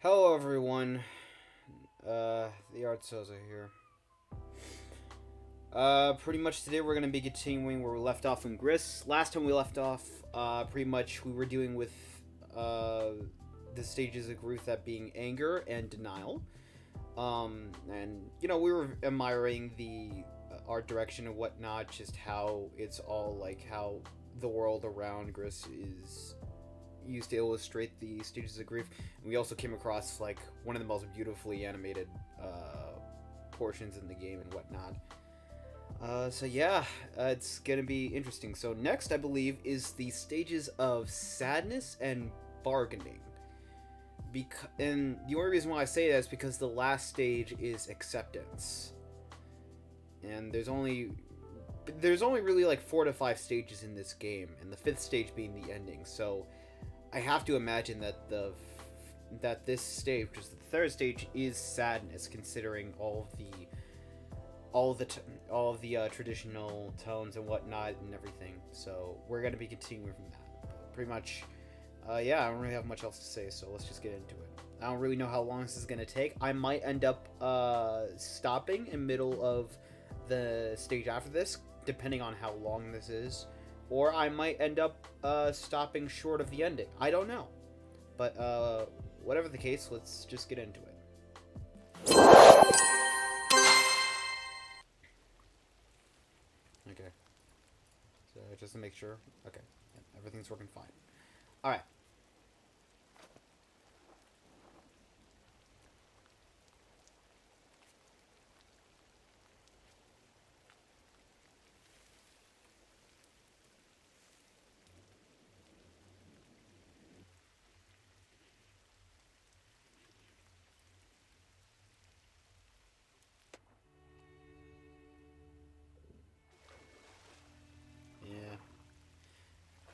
Hello everyone, the Artstation here. Pretty much today we're going to be continuing where we left off in Gris. Last time we left off, pretty much we were dealing with, the stages of grief, that being anger and denial. And, we were admiring the art direction and whatnot, just how it's all, like, how the world around Gris is used to illustrate the stages of grief. And we also came across like one of the most beautifully animated portions in the game and whatnot. So yeah, it's gonna be interesting. So next, I believe, is the stages of sadness and bargaining. And the only reason why I say that is because the last stage is acceptance, and there's only really like 4 to 5 stages in this game, and the 5th stage being the ending. So I have to imagine that this stage, which is the 3rd stage, is sadness, considering all of the traditional tones and whatnot and everything. So we're gonna be continuing from that. Pretty much, yeah. I don't really have much else to say, so let's just get into it. I don't really know how long this is gonna take. I might end up stopping in middle of the stage after this, depending on how long this is. Or I might end up stopping short of the ending. I don't know. But whatever the case, let's just get into it. Okay. So just to make sure. Okay. Yeah, everything's working fine. Alright. Yeah.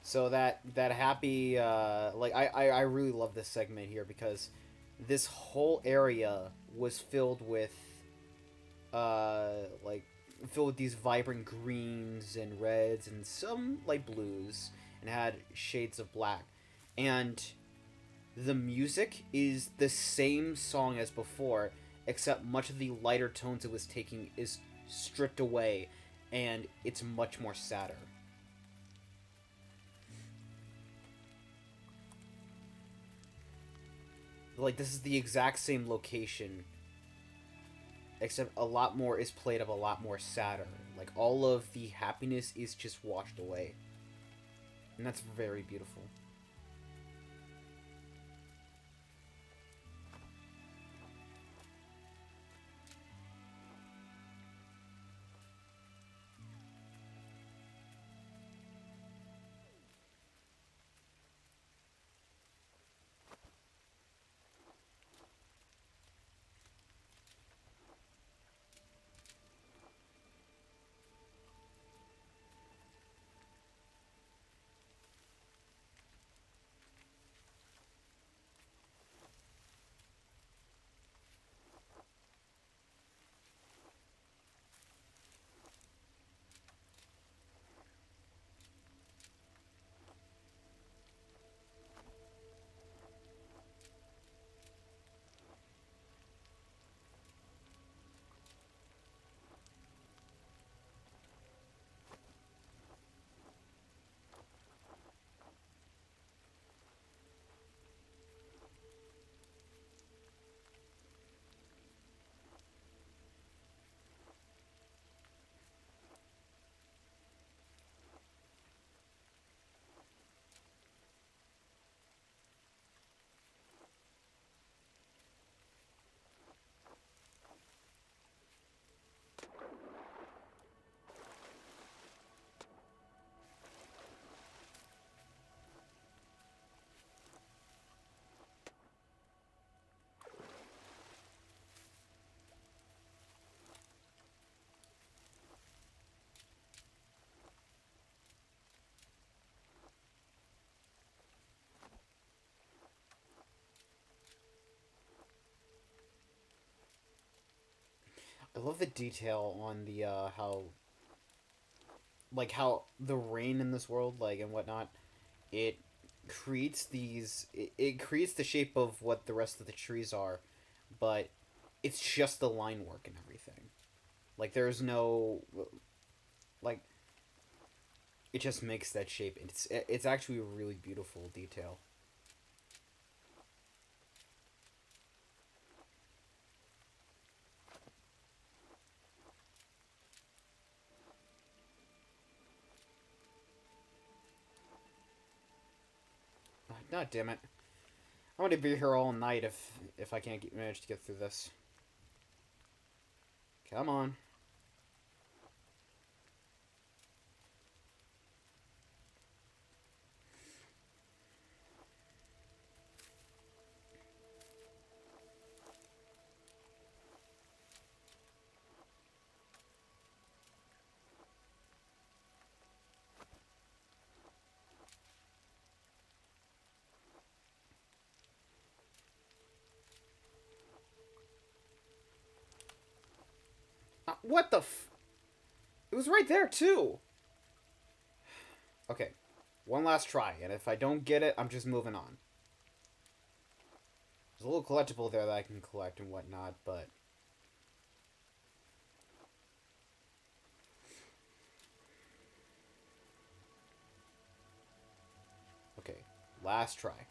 So that happy, like, I really love this segment here because this whole area was filled with like, filled with these vibrant greens and reds and some light blues, and had shades of black. And the music is the same song as before, except much of the lighter tones it was taking is stripped away, and it's much more sadder. Like, this is the exact same location, except a lot more is played of a lot more sadder. Like, all of the happiness is just washed away. And that's very beautiful. I love the detail on the how the rain in this world, like, and whatnot, it creates these. It creates the shape of what the rest of the trees are, but it's just the line work and everything. Like there's no like it just makes that shape. It's actually a really beautiful detail. God damn it! I'm gonna be here all night if I can't manage to get through this. Come on. What the It was right there, too! Okay. One last try, and if I don't get it, I'm just moving on. There's a little collectible there that I can collect and whatnot, but... Okay. Last try.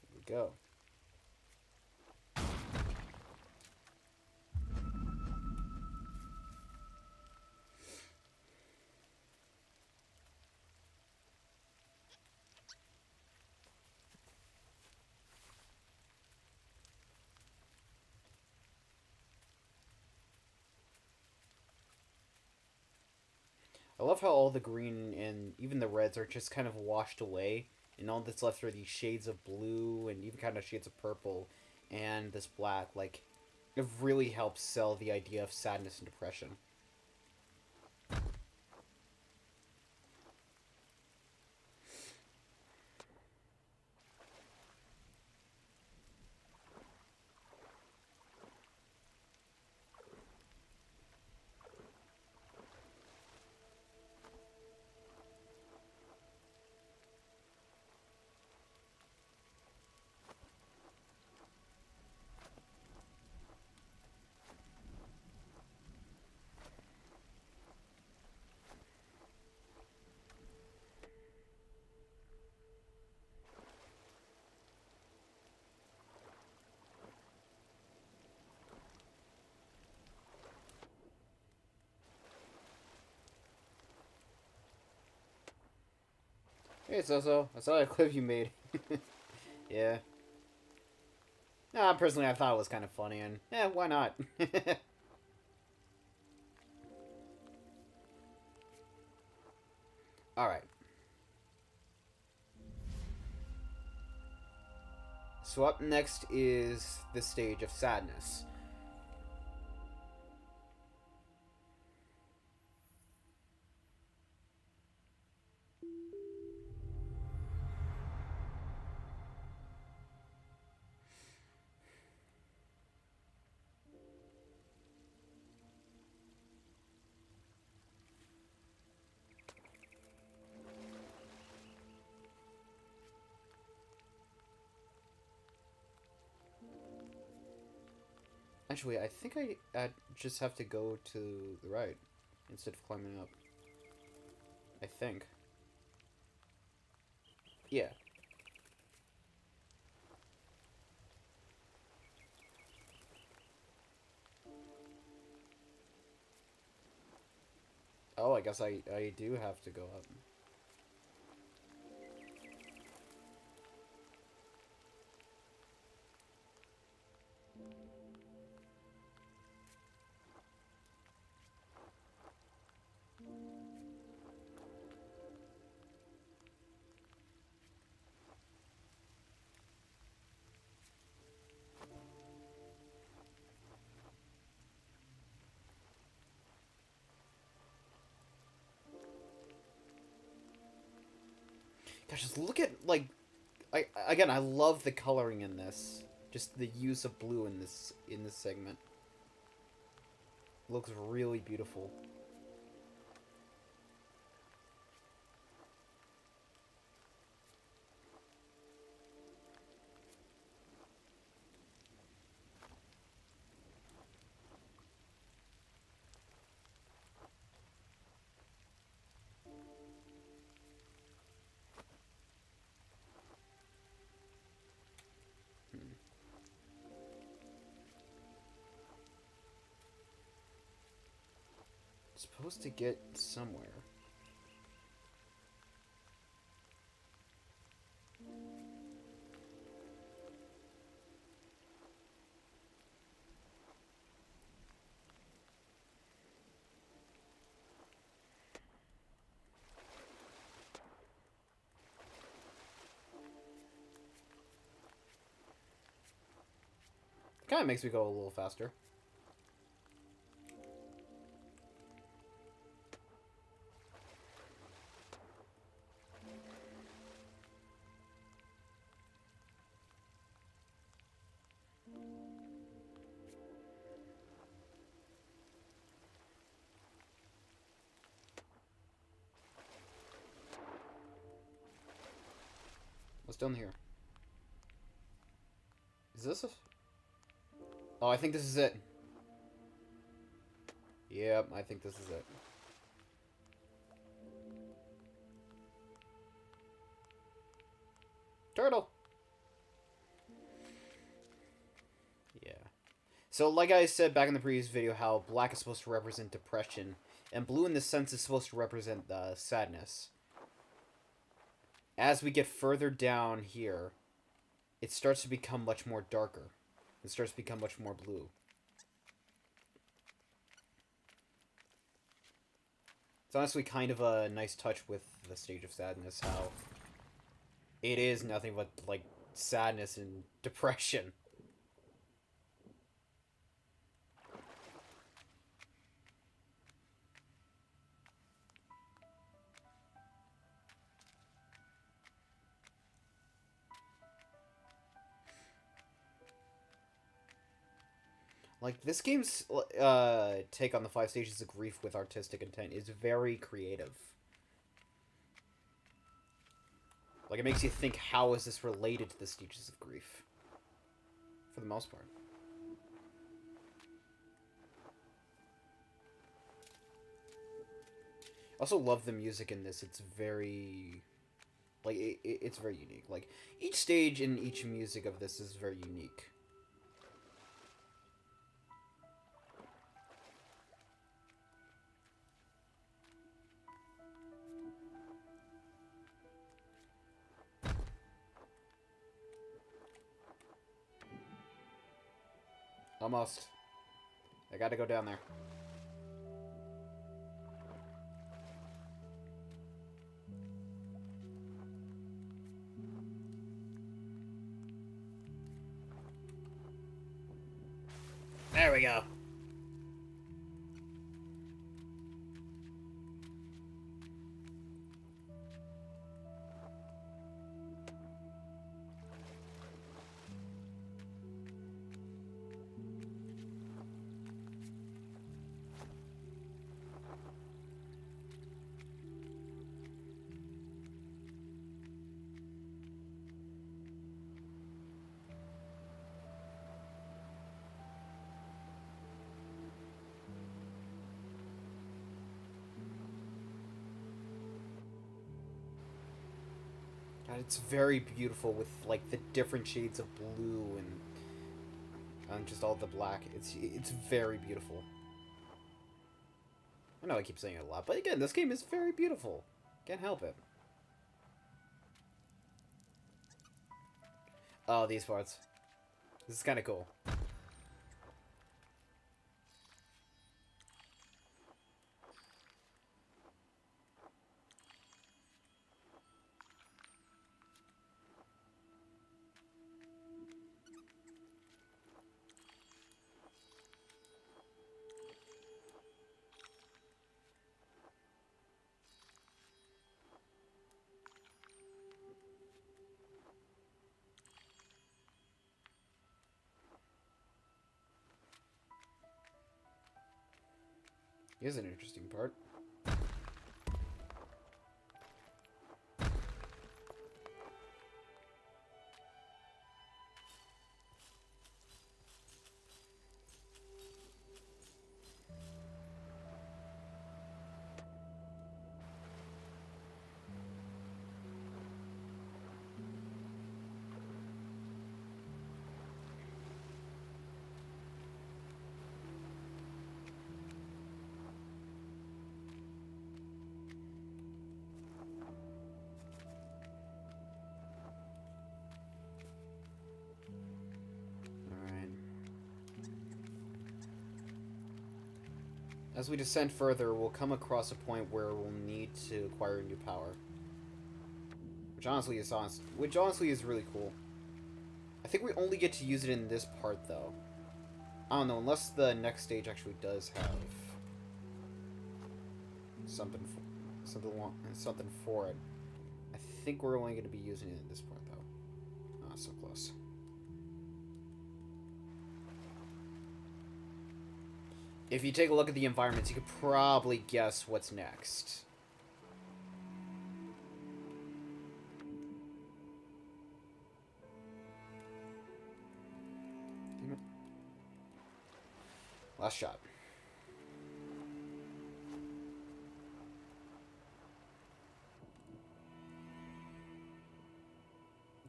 Here we go. I love how all the green and even the reds are just kind of washed away, and all that's left are these shades of blue and even kind of shades of purple and this black. Like, it really helps sell the idea of sadness and depression. Hey, Sozo, I saw that clip you made. Yeah. Nah, personally, I thought it was kind of funny, and yeah, why not? Alright. So up next is the stage of sadness. Actually, I think I just have to go to the right instead of climbing up. I think. Yeah. Oh, I guess I do have to go up. Gosh, just look at, like, again, I love the coloring in this. Just the use of blue in this segment. It looks really beautiful. Supposed to get somewhere. Kind of makes me go a little faster. What's down here? Is this a... Oh, I think this is it. Yep, I think this is it. Turtle! Yeah. So, like I said back in the previous video, how black is supposed to represent depression, and blue in this sense is supposed to represent sadness. As we get further down here, it starts to become much more darker. It starts to become much more blue. It's honestly kind of a nice touch with the stage of sadness, how it is nothing but, like, sadness and depression. Like, this game's take on the 5 stages of grief with artistic intent is very creative. Like, it makes you think, how is this related to the stages of grief? For the most part. I also love the music in this. It's very... Like, it's very unique. Like, each stage and each music of this is very unique. Almost. I gotta go down there. There we go. God, it's very beautiful with, like, the different shades of blue and just all the black. It's very beautiful. I know I keep saying it a lot, but again, this game is very beautiful. Can't help it. Oh, these parts. This is kind of cool. Here's an interesting part. As we descend further, we'll come across a point where we'll need to acquire new power. Which honestly is really cool. I think we only get to use it in this part, though. I don't know, unless the next stage actually does have something for it. I think we're only going to be using it in this part, though. Ah, so close. If you take a look at the environments, you could probably guess what's next. Damn it. Last shot.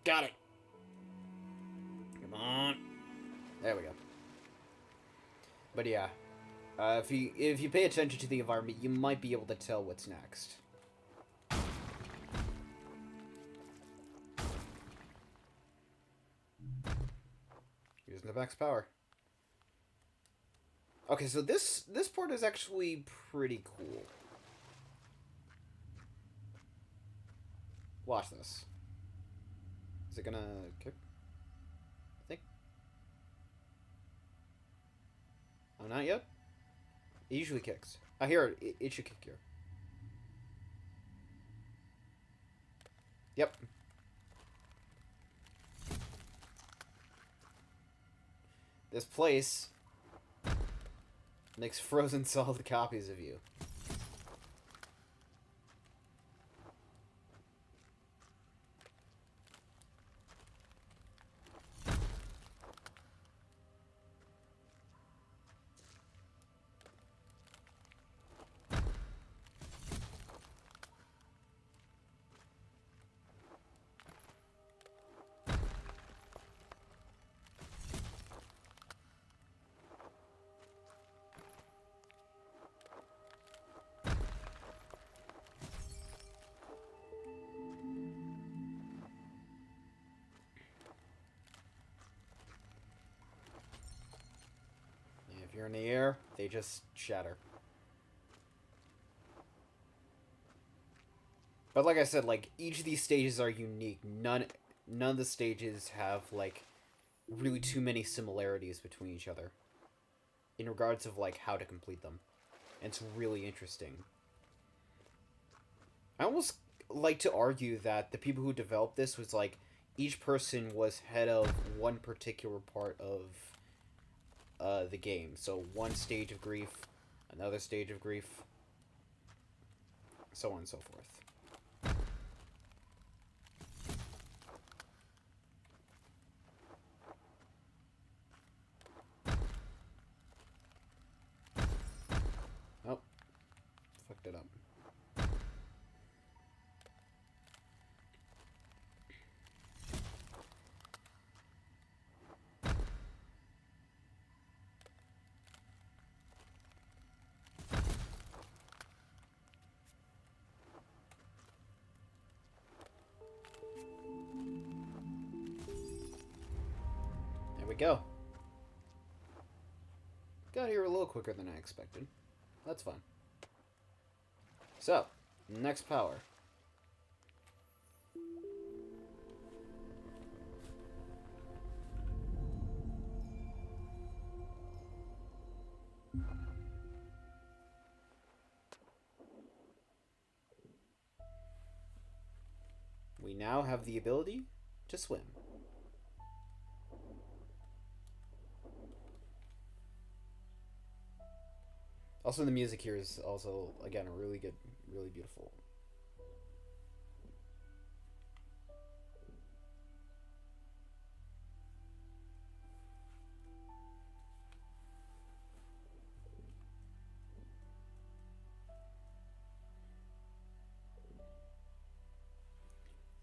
Got it. Come on. There we go. But yeah. If you pay attention to the environment, you might be able to tell what's next. Using the max power. Okay, so this part is actually pretty cool. Watch this. Is it gonna kick? I think. Oh, not yet? It usually kicks. I hear it. It should kick here. Yep. This place makes frozen solid copies of you. If you're in the air, they just shatter. But like I said, like, each of these stages are unique. None of the stages have, like, really too many similarities between each other. In regards of, like, how to complete them. And it's really interesting. I almost like to argue that the people who developed this was, like, each person was head of one particular part of the game. So one stage of grief, another stage of grief, so on and so forth. Oh, fucked it up. We go. Got here a little quicker than I expected. That's fun. So, next power. We now have the ability to swim. Also, the music here is also, again, really good, really beautiful.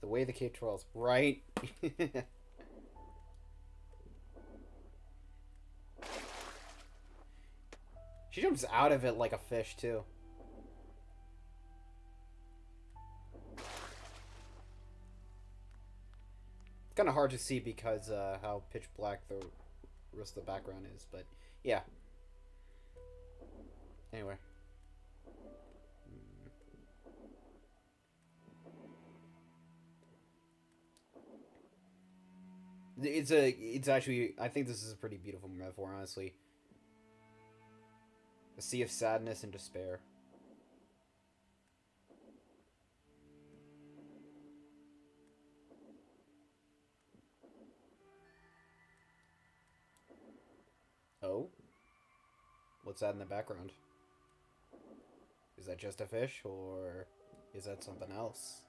The way the cape twirls, right? She jumps out of it like a fish, too. It's kind of hard to see because how pitch black the rest of the background is, but yeah. Anyway. It's actually, I think this is a pretty beautiful metaphor, honestly. A sea of sadness and despair. Oh? What's that in the background? Is that just a fish, or is that something else?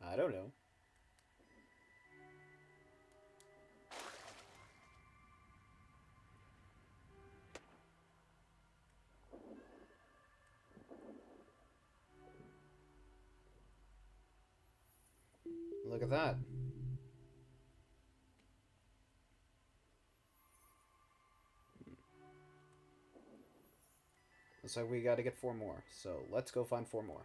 I don't know. Look at that. Looks like we gotta get 4 more, so let's go find 4 more.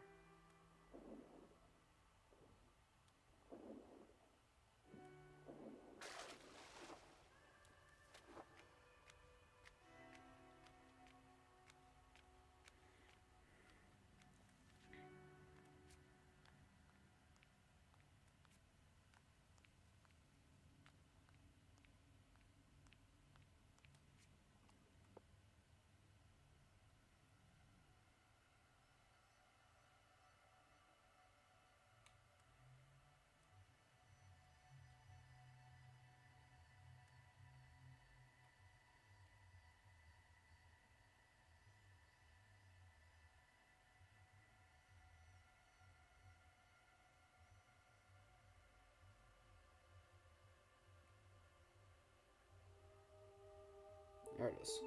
There it is.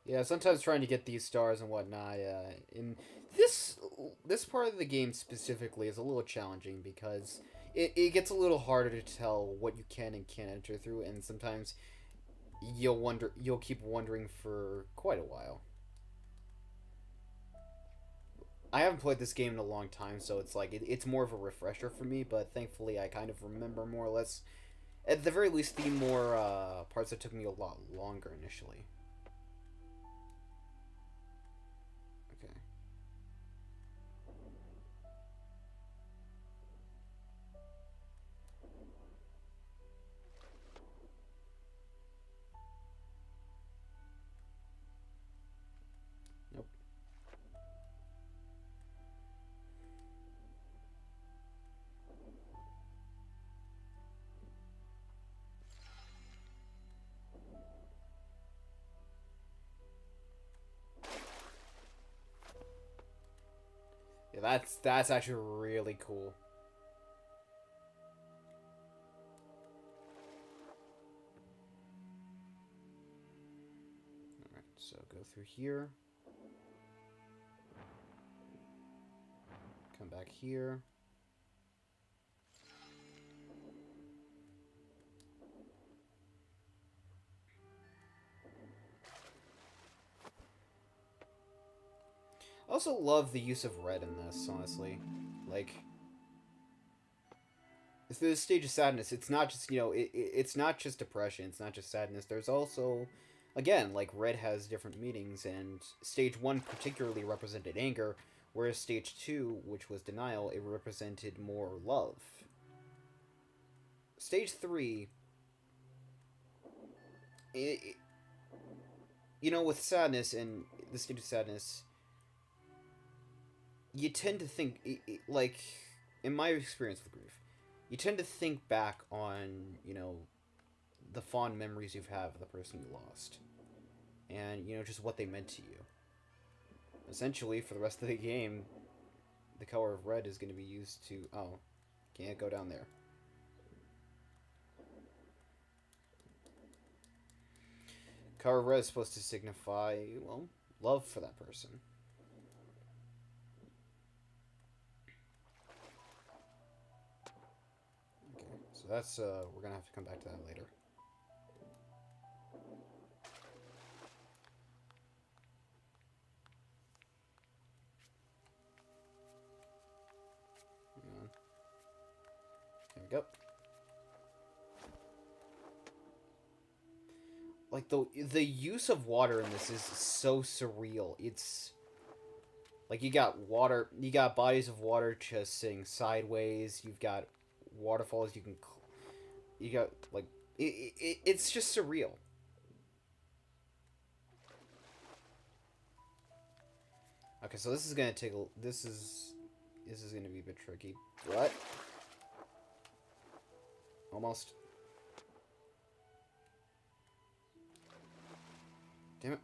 Yeah, sometimes trying to get these stars and whatnot, in this part of the game specifically is a little challenging because it gets a little harder to tell what you can and can't enter through, and sometimes you'll keep wondering for quite a while. I haven't played this game in a long time, so it's like it's more of a refresher for me, but thankfully I kind of remember more or less, at the very least, the more parts that took me a lot longer initially. Okay. Nope. Yeah, that's actually really cool. Alright, so go through here. Come back here. I also love the use of red in this, honestly. Like, this stage of sadness, it's not just, it's not just depression, it's not just sadness. There's also, again, like, red has different meanings, and stage 1 particularly represented anger, whereas stage 2, which was denial, it represented more love. Stage 3, it, with sadness and the stage of sadness, you tend to think, like, in my experience with grief, you tend to think back on, you know, the fond memories you've had of the person you lost. And, you know, just what they meant to you. Essentially, for the rest of the game, the color of red is going to be used to... Oh, can't go down there. Color of red is supposed to signify, well, love for that person. Okay, so that's, we're going to have to come back to that later. There we go. Like, the use of water in this is so surreal. It's like you got water, you got bodies of water just sitting sideways. You've got waterfalls. You got like it's just surreal. Okay, so this is gonna take a, this is gonna be a bit tricky. What? Almost. Damn it.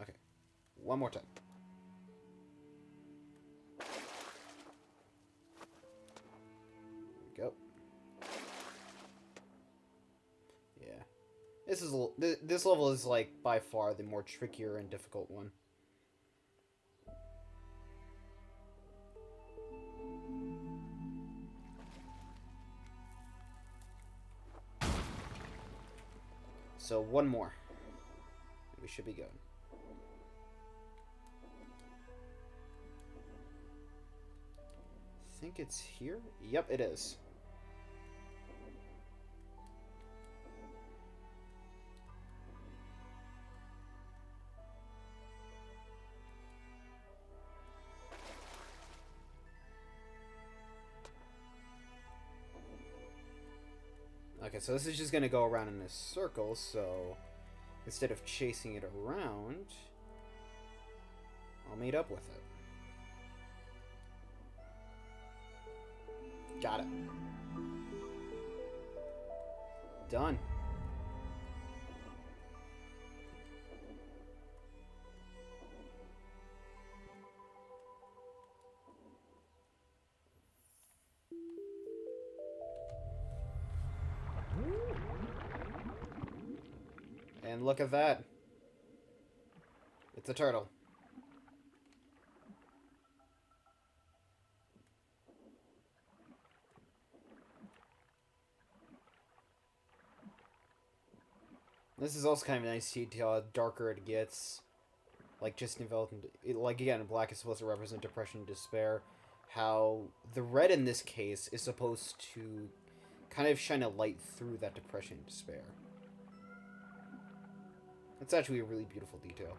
Okay. One more time. There we go. Yeah. This level is like by far the more trickier and difficult one. So one more. We should be good. I think it's here? Yep, it is. Okay, so this is just gonna go around in a circle, so instead of chasing it around, I'll meet up with it. Got it. Done. And look at that. It's a turtle. This is also kind of a nice detail. How darker it gets, like just developing, like again, black is supposed to represent depression and despair. How the red in this case is supposed to kind of shine a light through that depression and despair. It's actually a really beautiful detail.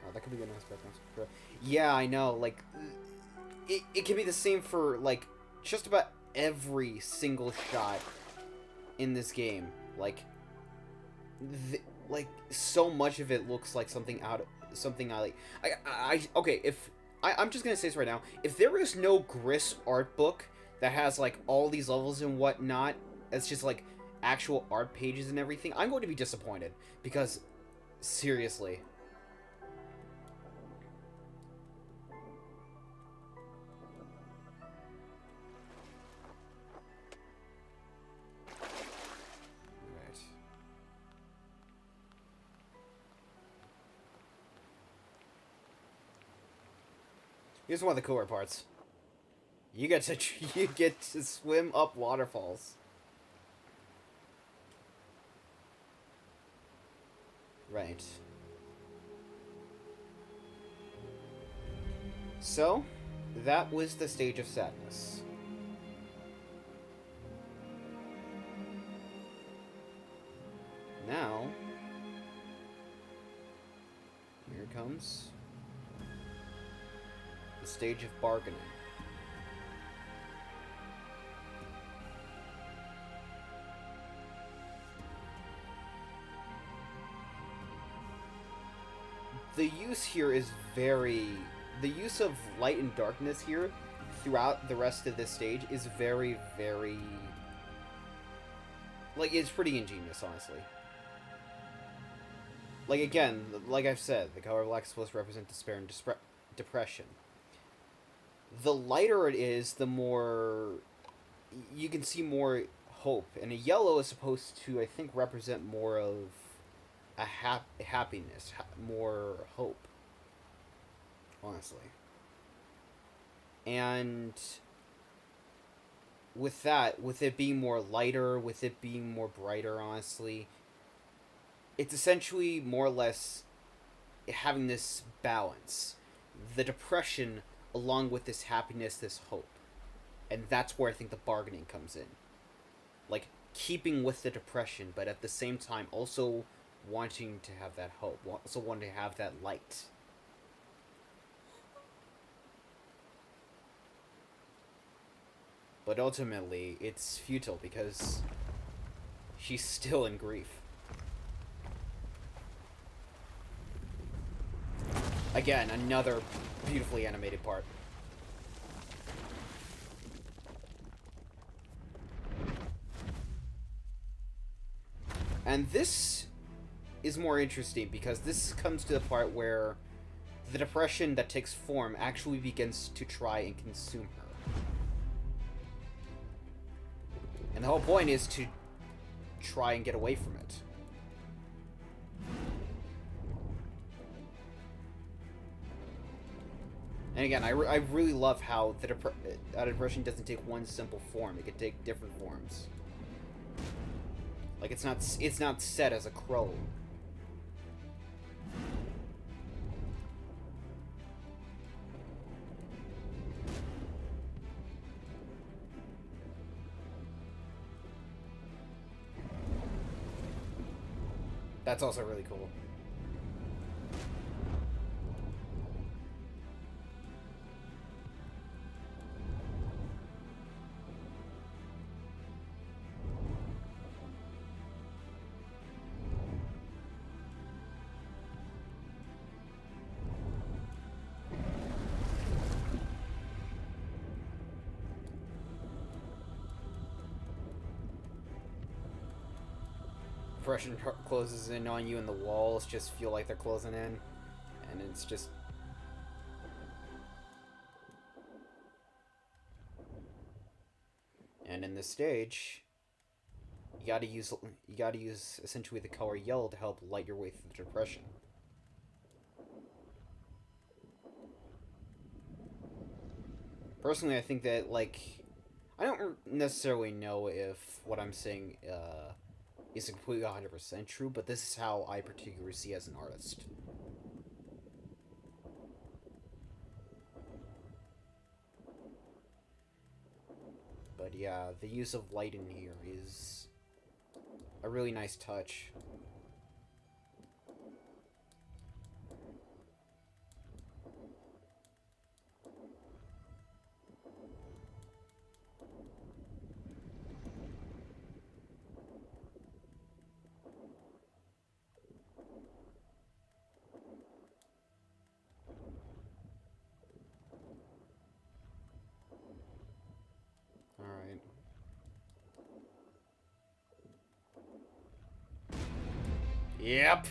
Oh, that could be a nice background. Yeah, I know. Like, it can be the same for like just about every single shot in this game. Like, like so much of it looks like something out. Something I like. Okay, if I'm just gonna say this right now. If there is no Gris art book that has like all these levels and whatnot, it's just like actual art pages and everything, I'm going to be disappointed because seriously. Here's one of the cooler parts. You get to swim up waterfalls. Right. So, that was the stage of sadness. Now, here comes the stage of bargaining. the use here is very... The use of light and darkness here throughout the rest of this stage is very, very... Like, it's pretty ingenious, honestly. Like, again, like I've said, the color black is supposed to represent despair and depression. The lighter it is, the more... You can see more hope. And a yellow is supposed to, I think, represent more of a happiness, more hope. Honestly. And with that, with it being more lighter, with it being more brighter, honestly, it's essentially more or less having this balance. The depression along with this happiness, this hope. And that's where I think the bargaining comes in. Like, keeping with the depression, but at the same time also wanting to have that hope, also wanting to have that light. But ultimately, it's futile because she's still in grief. Again, another beautifully animated part. And this is more interesting because this comes to the part where the depression that takes form actually begins to try and consume her. And the whole point is to try and get away from it. And again, I really love how the depression doesn't take one simple form. It can take different forms. Like, it's not set as a crow. That's also really cool. Depression closes in on you and the walls just feel like they're closing in. And it's just... And in this stage, you gotta use essentially the color yellow to help light your way through the depression. Personally, I think that, like... I don't necessarily know if what I'm saying, is completely 100% true, but this is how I particularly see as an artist. But yeah, the use of light in here is a really nice touch. Alright. Yep.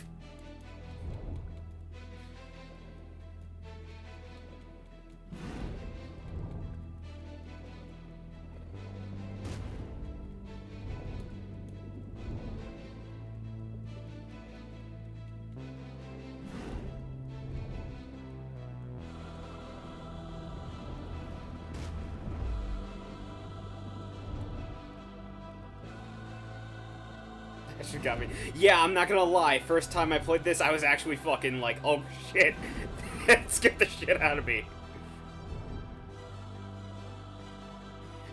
That shit got me. Yeah, I'm not gonna lie. First time I played this, I was actually fucking like, oh shit. That scared the shit out of me.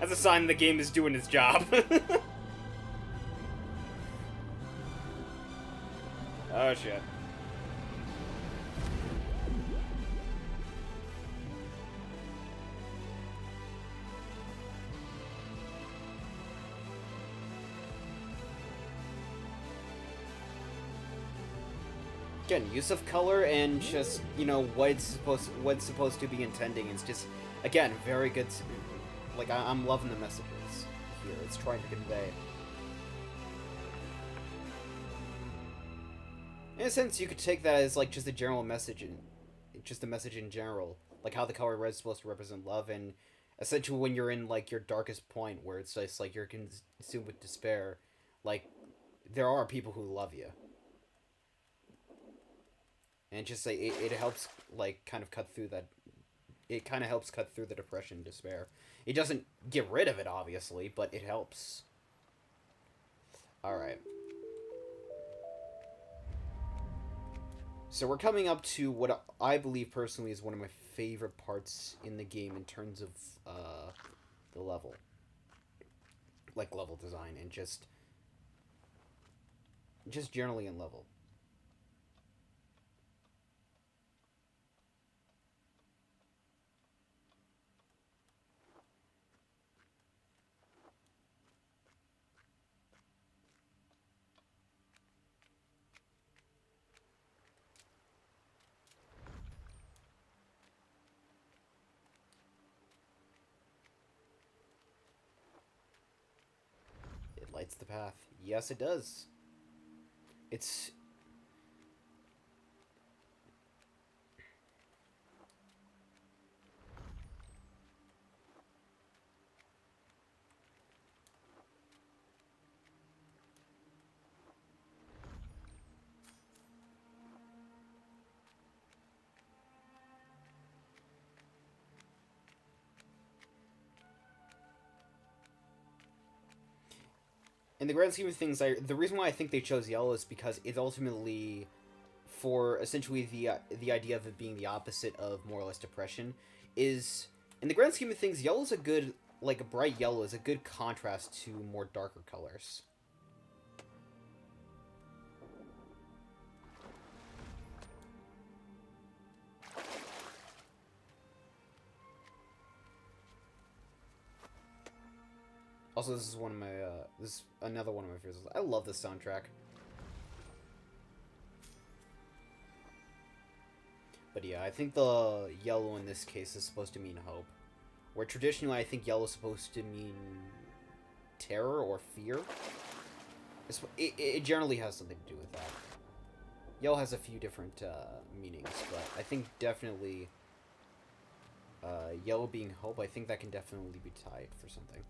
That's a sign the game is doing its job. Oh shit. Again, use of color and just, you know, what's supposed to be intending is just, again, very good. Like, I'm loving the messages here. It's trying to convey. In a sense, you could take that as, like, just a general message, just a message in general. Like, how the color red is supposed to represent love, and essentially when you're in, like, your darkest point, where it's just, like, you're consumed with despair, like, there are people who love you. And just, like, it helps, like, kind of cut through that. It kind of helps cut through the depression and despair. It doesn't get rid of it, obviously, but it helps. Alright. So we're coming up to what I believe personally is one of my favorite parts in the game in terms of the level. Like level design and just generally in level. Lights the path. Yes, it does. It's... In the grand scheme of things, the reason why I think they chose yellow is because it's ultimately, for essentially the idea of it being the opposite of more or less depression, is, in the grand scheme of things, yellow's a good, like a bright yellow is a good contrast to more darker colors. Also, this is one of my, this is another one of my favorites. I love this soundtrack. But yeah, I think the yellow in this case is supposed to mean hope. Where traditionally I think yellow is supposed to mean terror or fear. It generally has something to do with that. Yellow has a few different meanings, but I think definitely yellow being hope, I think that can definitely be tied for something.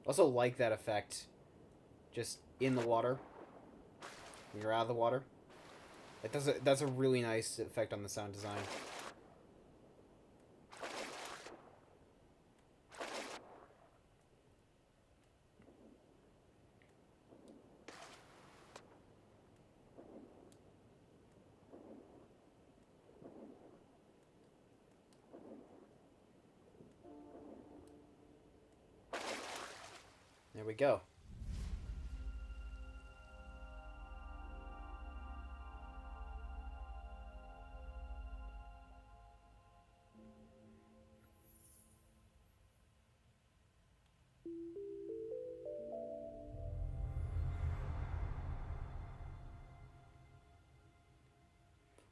Also like that effect, just in the water, when you're out of the water. That's a really nice effect on the sound design. There we go.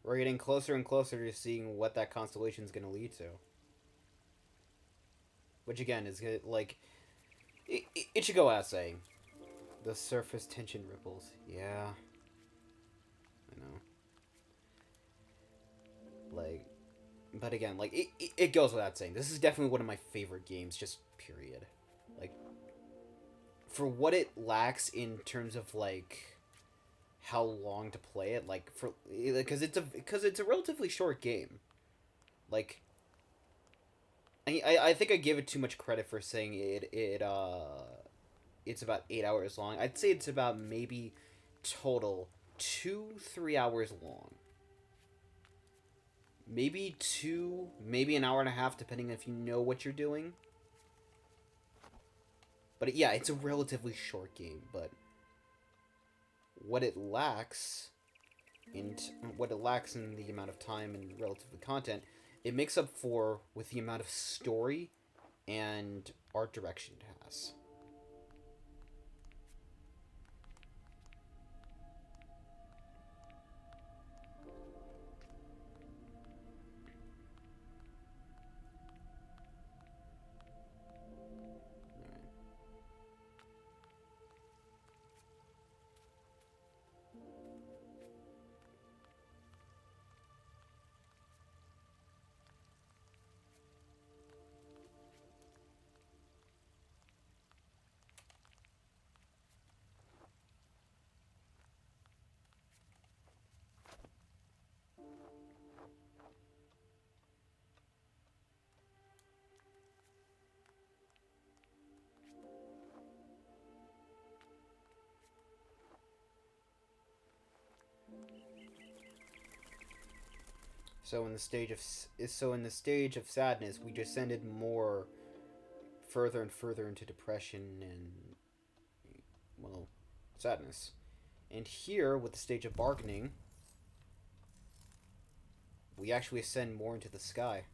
We're getting closer and closer to seeing what that constellation is going to lead to. Which again is like, it should go out saying, the surface tension ripples. Yeah, I know. Like, but again, like it goes without saying. This is definitely one of my favorite games, just period. Like, for what it lacks in terms of like how long to play it, like for because it's a relatively short game. Like, I think I give it too much credit for saying it's about 8 hours long. I'd say it's about maybe total 2-3 hours long. maybe 2, maybe an hour and a half, depending if you know what you're doing. But yeah, it's a relatively short game, but what it lacks in the amount of time and relative content, it makes up for with the amount of story and art direction it has. So in the stage of sadness, we descended more further and further into depression and, well, sadness. And here, with the stage of bargaining, we actually ascend more into the sky.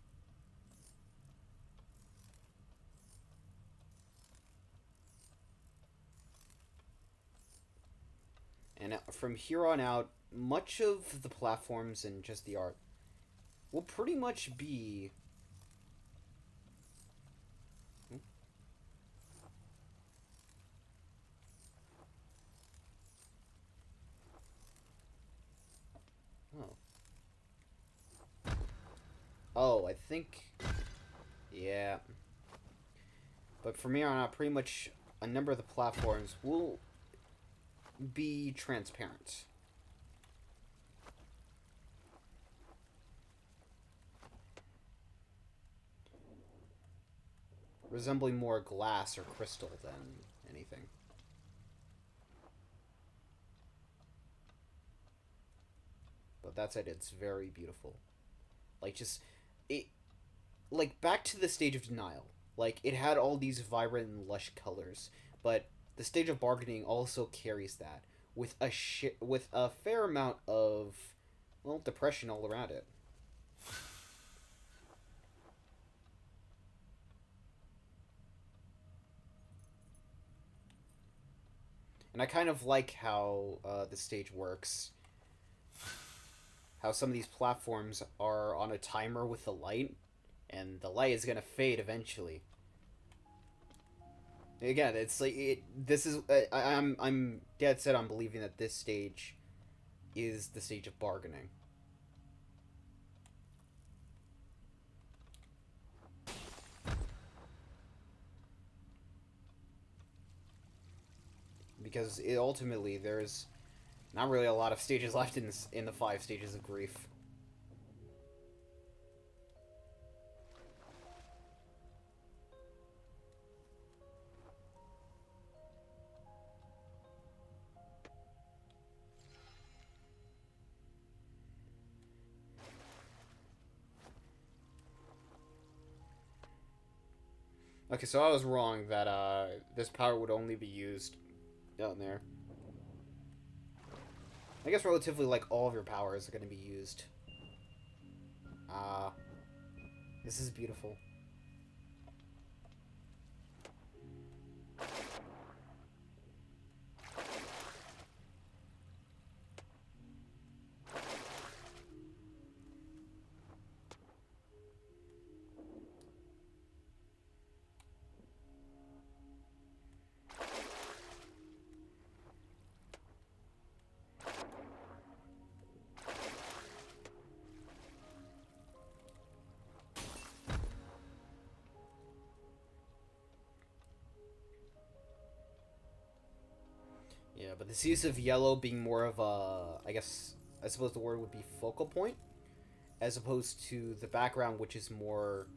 And from here on out, much of the platforms and just the art will pretty much be... Oh. Oh, I think... Yeah. But from here on out, pretty much a number of the platforms will be transparent. Resembling more glass or crystal than anything. But that said, it's very beautiful. Like, just... it... Like, back to the stage of denial. Like, it had all these vibrant and lush colors, but the stage of bargaining also carries that with with a fair amount of, well, depression all around it. And I kind of like how the stage works. How some of these platforms are on a timer with the light, and the light is gonna fade eventually. Again, it's like this is I'm dead set on believing that this stage is the stage of bargaining. Because ultimately there's not really a lot of stages left in the 5 stages of grief. Okay, so I was wrong that this power would only be used down there. I guess relatively like all of your powers are going to be used. Ah, this is beautiful. Yeah, but this use of yellow being more of a, I suppose the word would be focal point, as opposed to the background, which is more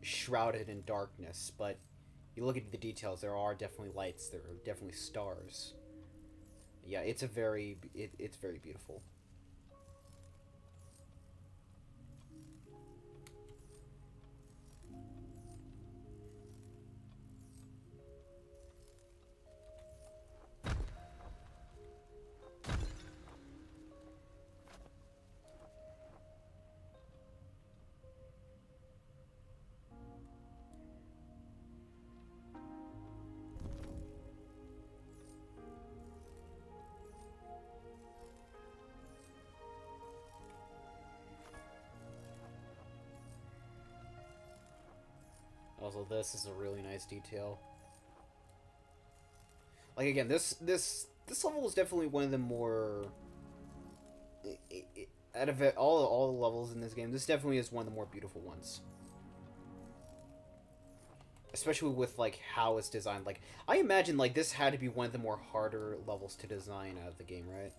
shrouded in darkness. But you look at the details, there are definitely lights, there are definitely stars. Yeah, it's very beautiful. Also, this is a really nice detail. Like, again, this level is definitely one of the more... out of all the levels in this game, this definitely is one of the more beautiful ones. Especially with, like, how it's designed. Like, I imagine, like, this had to be one of the more harder levels to design out of the game, right?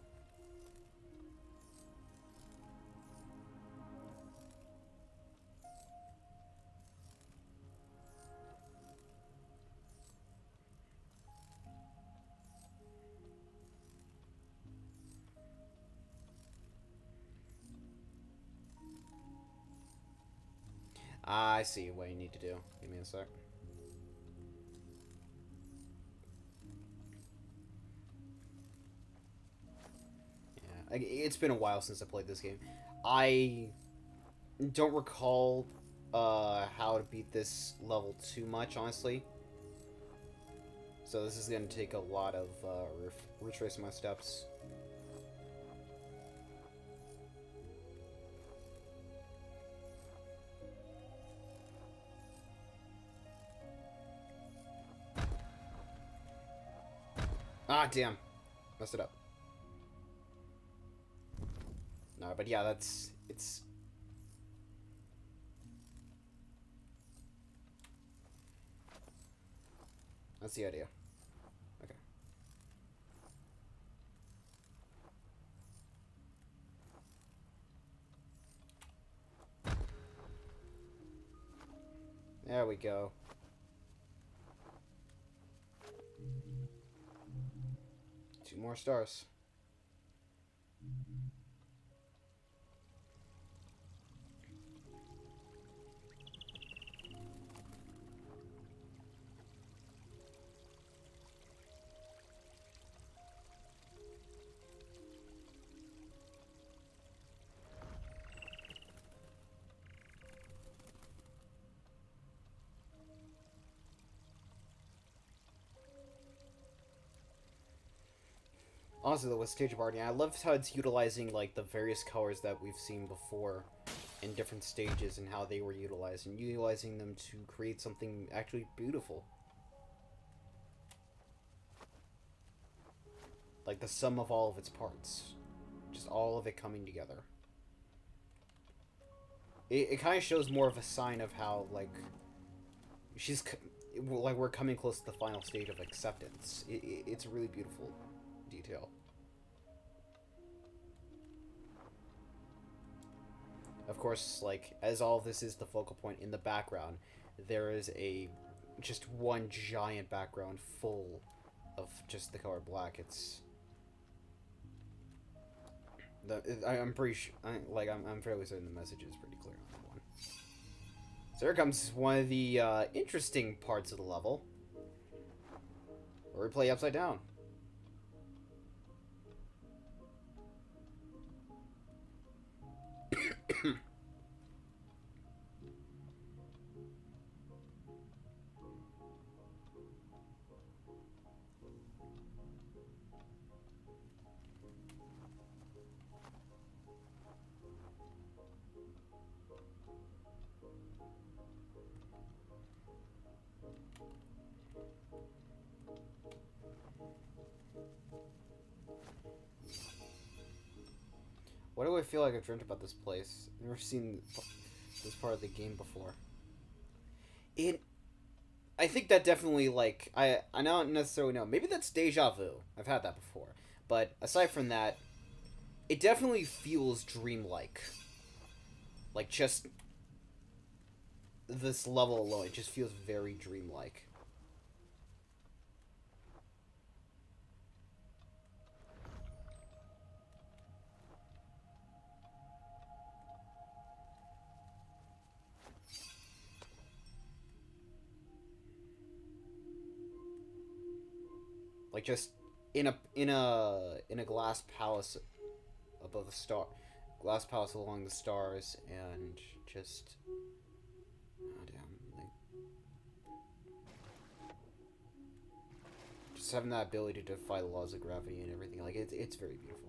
I see what you need to do. Give me a sec. Yeah, it's been a while since I played this game. I don't recall how to beat this level too much, honestly. So this is going to take a lot of retracing my steps. Ah, damn. Messed it up. No, but yeah, that's the idea. Okay. There we go. Two more stars. Honestly, though, with Stage of Art, I love how it's utilizing, like, the various colors that we've seen before in different stages and how they were utilized, and utilizing them to create something actually beautiful. Like, the sum of all of its parts. Just all of it coming together. It kind of shows more of a sign of how, like, like, we're coming close to the final stage of acceptance. It's a really beautiful detail. Of course, like, as all of this is the focal point in the background, there is just one giant background full of just the color black. I'm pretty sure, I'm fairly certain the message is pretty clear on that one. So here comes one of the interesting parts of the level, where we play upside down. Why do I feel like I've dreamt about this place? I've never seen this part of the game before. I think that definitely, like, I don't necessarily know. Maybe that's deja vu. I've had that before. But aside from that, it definitely feels dreamlike. Like, just this level alone, it just feels very dreamlike. Like, just in a glass palace above the star, glass palace along the stars, and just, oh damn, like, just having that ability to defy the laws of gravity and everything. Like, it's very beautiful.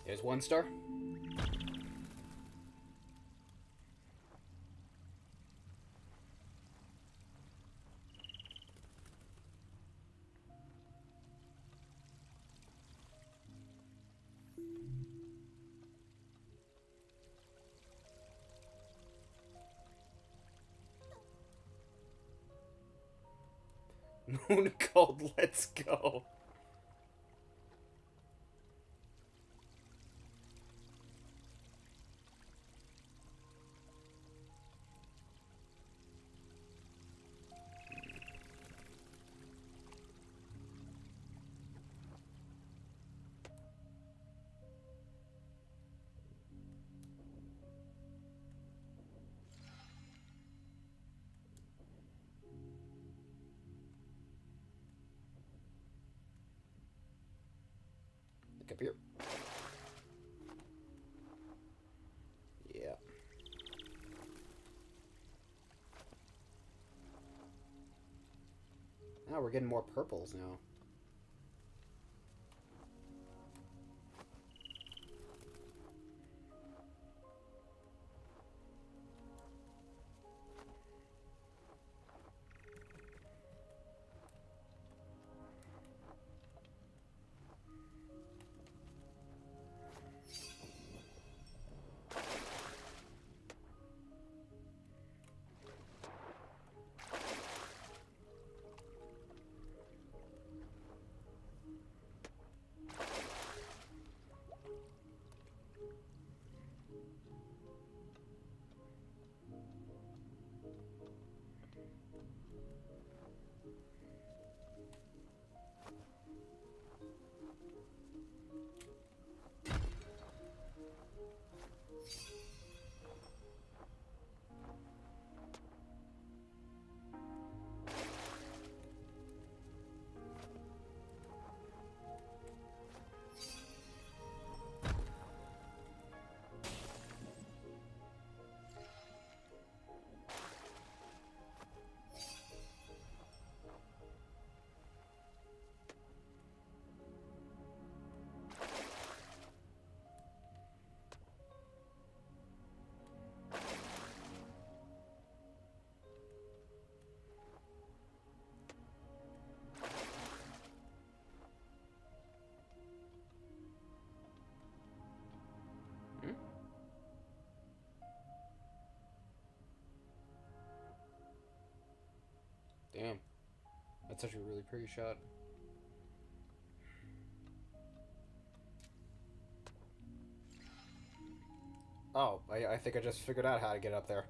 There's 1 star. Moon called, let's go. Look up here. Yeah. Now we're getting more purples now. Damn. That's such a really pretty shot. Oh, I think I just figured out how to get up there.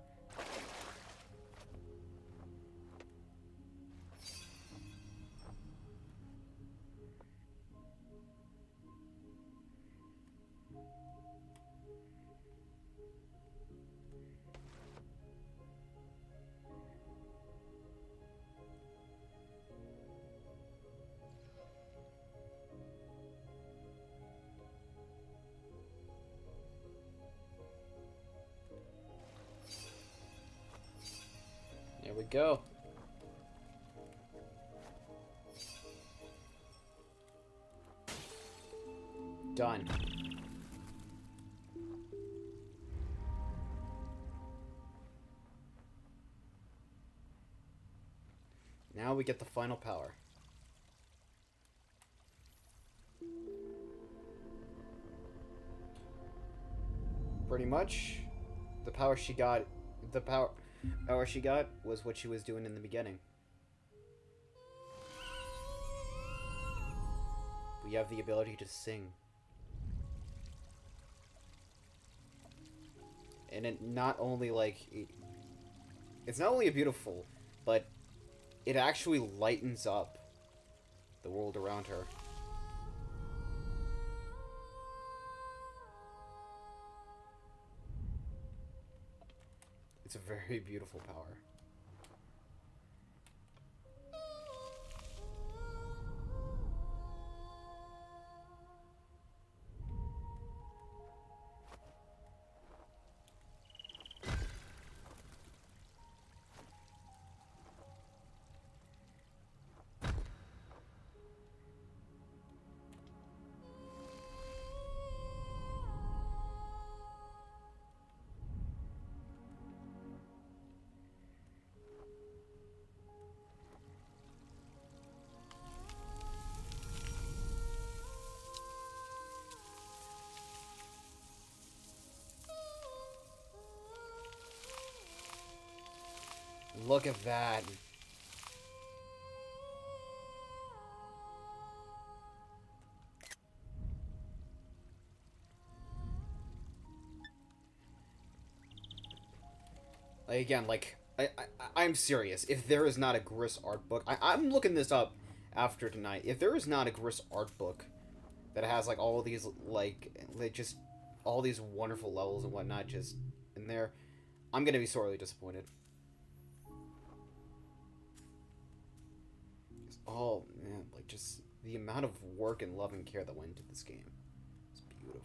There we go. Done. Now we get the final power. Pretty much, the power she got was what she was doing in the beginning. We have the ability to sing. And it not only, like, it's not only a beautiful, but it actually lightens up the world around her. It's a very beautiful power. Look at that. Like, again, like, I'm serious. If there is not a Gris art book, I'm looking this up after tonight. If there is not a Gris art book that has, like, all these, like just all these wonderful levels and whatnot just in there, I'm gonna be sorely disappointed. Oh, man, like, just the amount of work and love and care that went into this game. It's beautiful.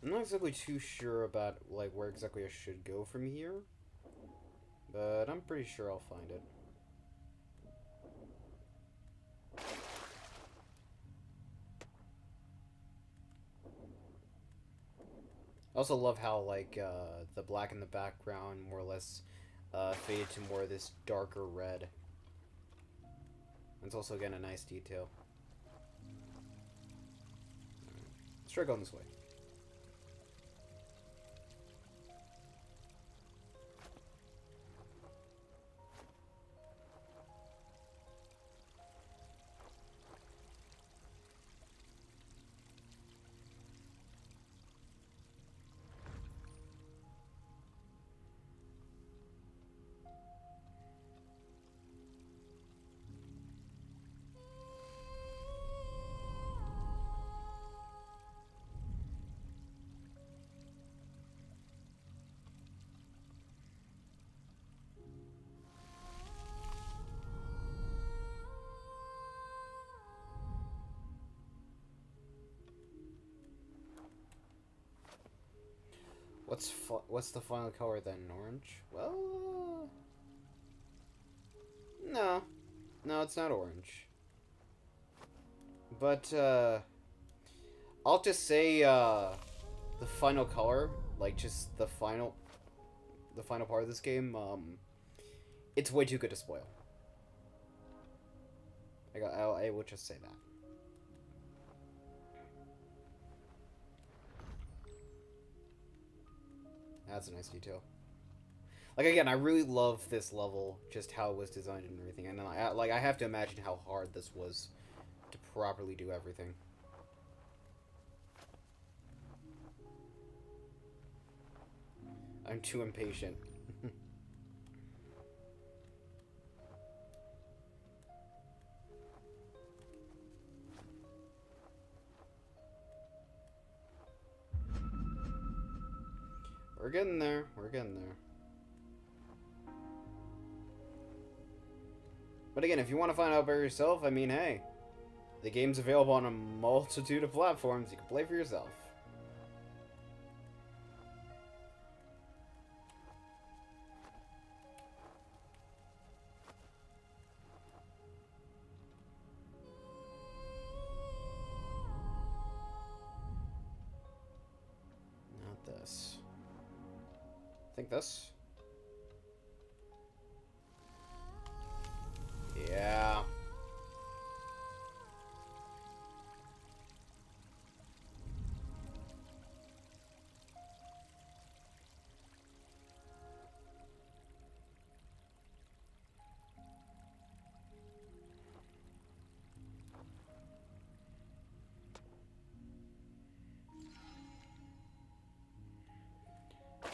I'm not exactly too sure about, like, where exactly I should go from here, but I'm pretty sure I'll find it. I also love how, like, the black in the background more or less faded to more of this darker red. It's also, again, a nice detail. Let's try going this way. What's the final color then? Orange? Well, no. No, it's not orange. But, I'll just say, the final color, like, just the final part of this game, it's way too good to spoil. I will just say that. That's a nice detail. Like, again, I really love this level, just how it was designed and everything. And I have to imagine how hard this was to properly do everything. I'm too impatient. getting there. We're getting there. But again, if you want to find out by yourself, I mean, hey, the game's available on a multitude of platforms. You can play for yourself. Not this. I think this. Yeah.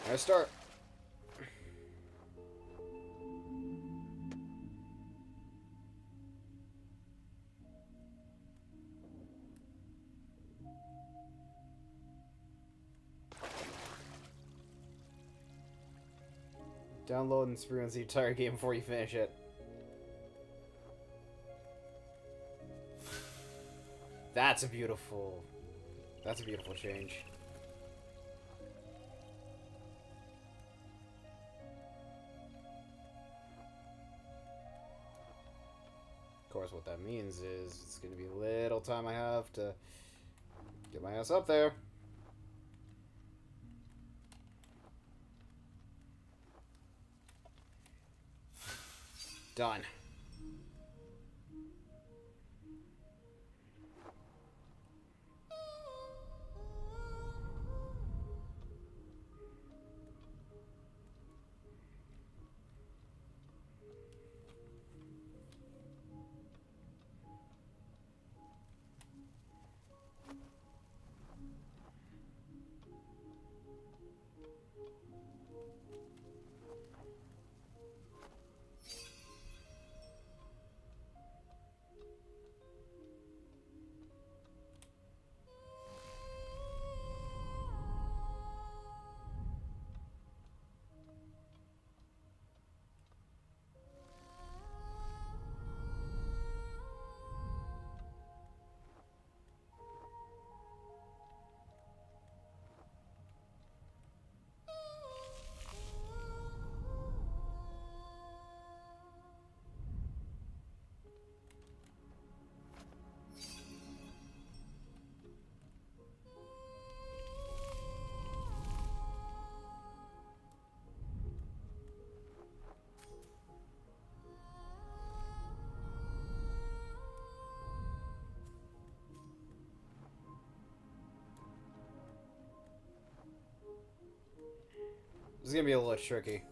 I start. Download and experience the entire game before you finish it. That's a beautiful change. Of course, what that means is it's going to be little time I have to get my ass up there. Done. This is gonna be a little tricky.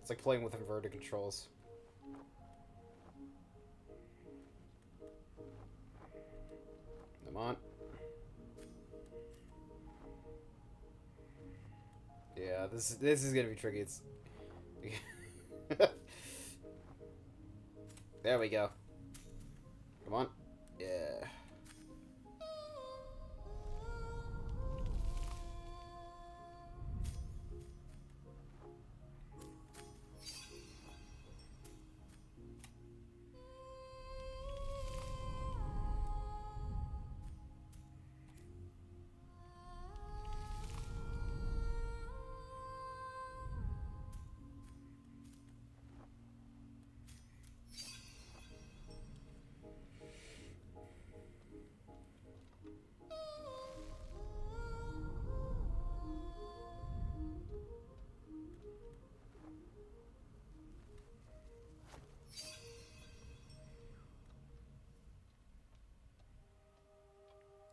It's like playing with inverted controls. Come on. Yeah, this is gonna be tricky. It's there we go. Come on. Yeah.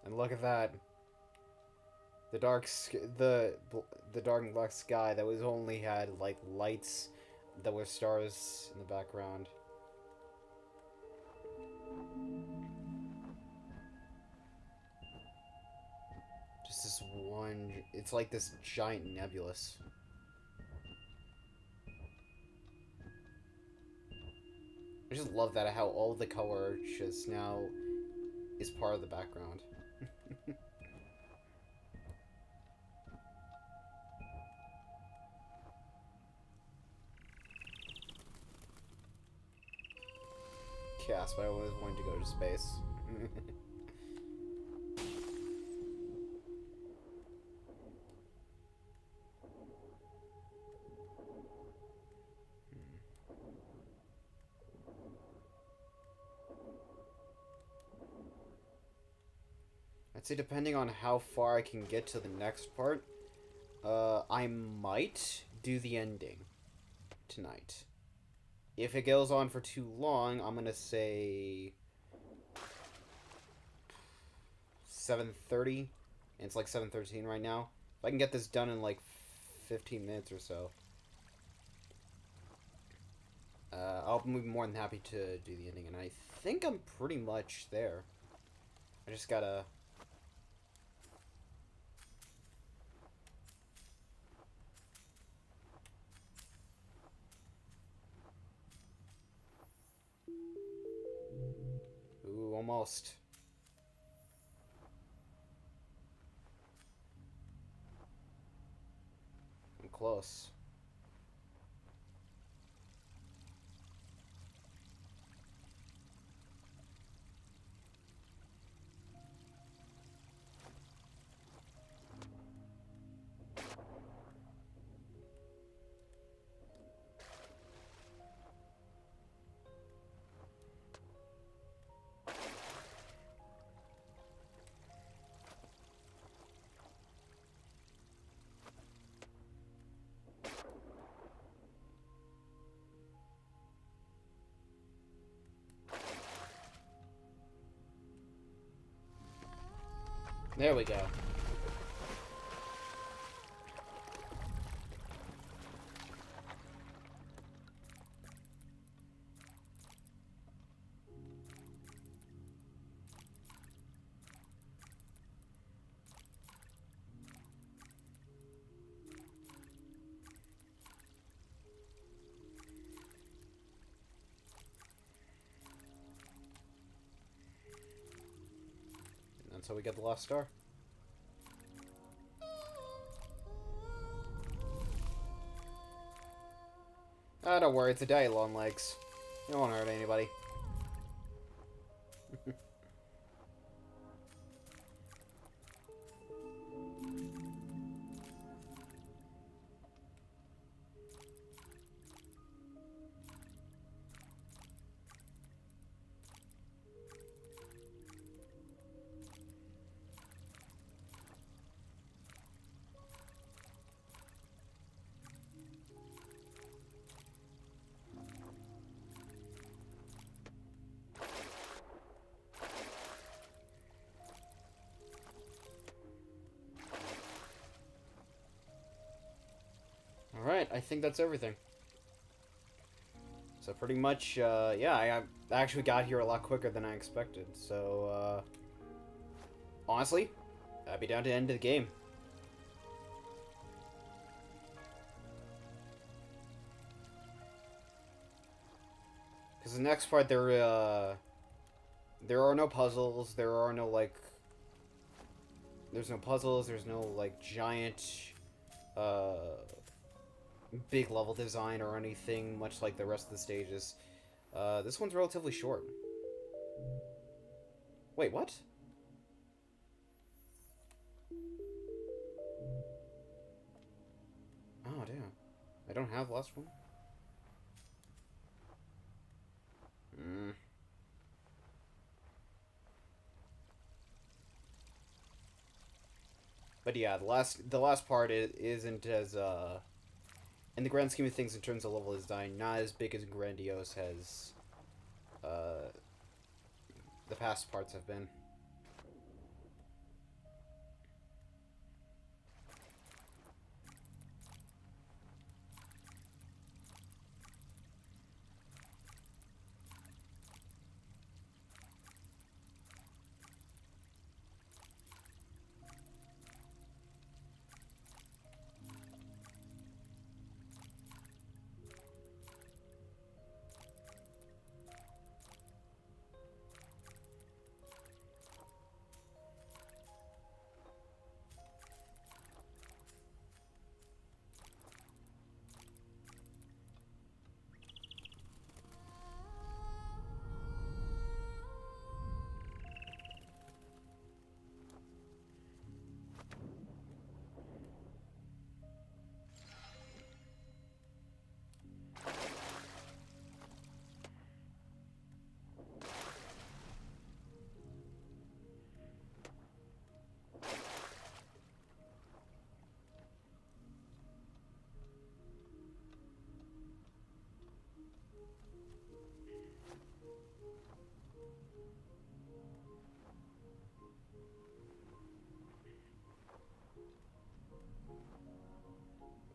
And look at that. The dark and black sky that was only had like lights that were stars in the background. Just this one, it's like this giant nebulous. I just love that how all the color just now is part of the background. podcast, but I always wanted to go to space. I'd say depending on how far I can get to the next part, I might do the ending tonight. If it goes on for too long, I'm gonna say 7:30, and it's like 7:13 right now. If I can get this done in like 15 minutes or so, I'll be more than happy to do the ending, and I think I'm pretty much there. I just gotta... Ooh, almost. I'm close. There we go. And so we get the lost star. Ah, don't worry, it's a day, long legs. You don't want to hurt anybody. Alright, I think that's everything. So pretty much, yeah, I actually got here a lot quicker than I expected. So, honestly, I'd be down to the end of the game. Because the next part, there are no puzzles, there are no, like... There's no puzzles, there's no, like, giant, big level design or anything, much like the rest of the stages. This one's relatively short. Wait, what? Oh, damn. I don't have the last one? But yeah, the last part isn't as, in the grand scheme of things, in terms of level design, not as big as grandiose as the past parts have been.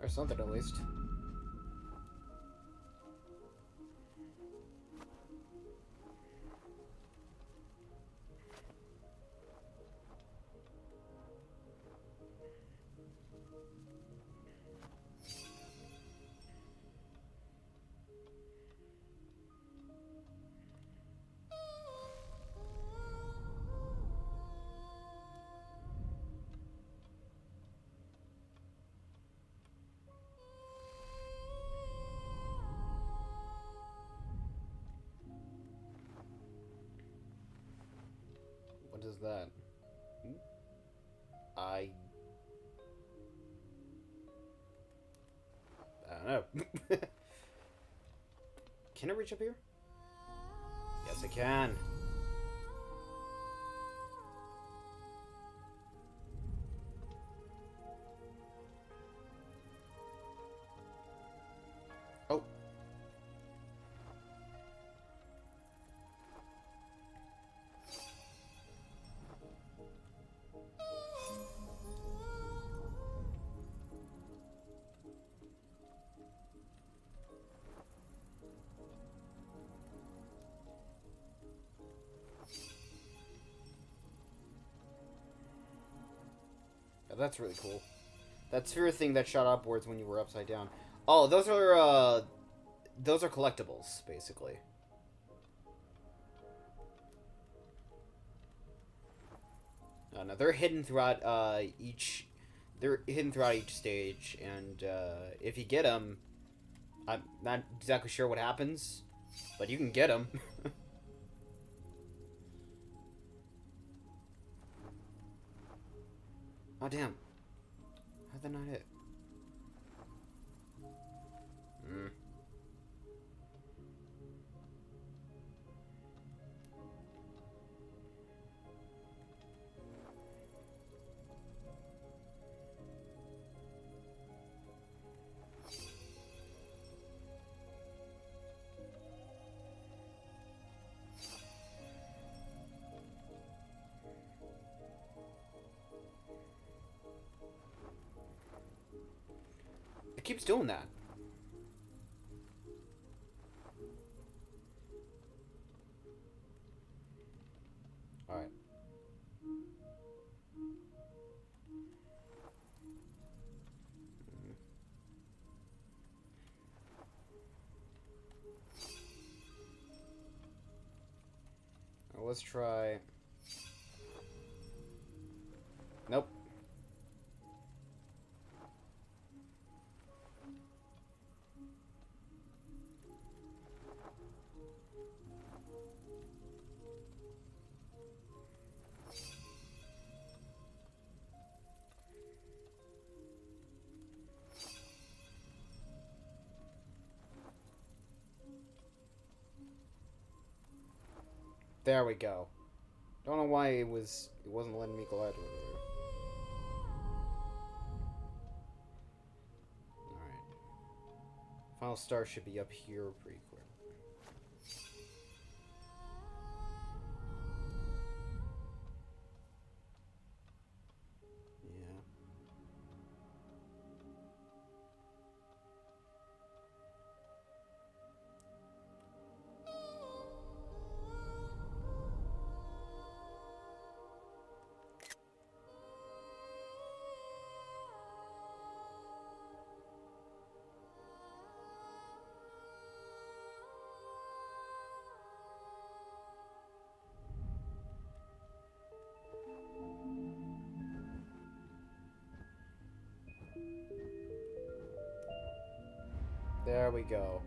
Or something, at least. What is that? I don't know. Can I reach up here? Yes, I can. Oh. Oh, that's really cool. That sphere thing that shot upwards when you were upside down. Oh, those are collectibles, basically. No, they're hidden throughout each. They're hidden throughout each stage, and if you get them, I'm not exactly sure what happens, but you can get them. Oh damn! How'd that not hit? Hmm. It keeps doing that. Alright. Well, let's try... Nope. There we go. Don't know why it wasn't letting me glide over there. Alright. Final star should be up here pretty quick. Yeah. There we go.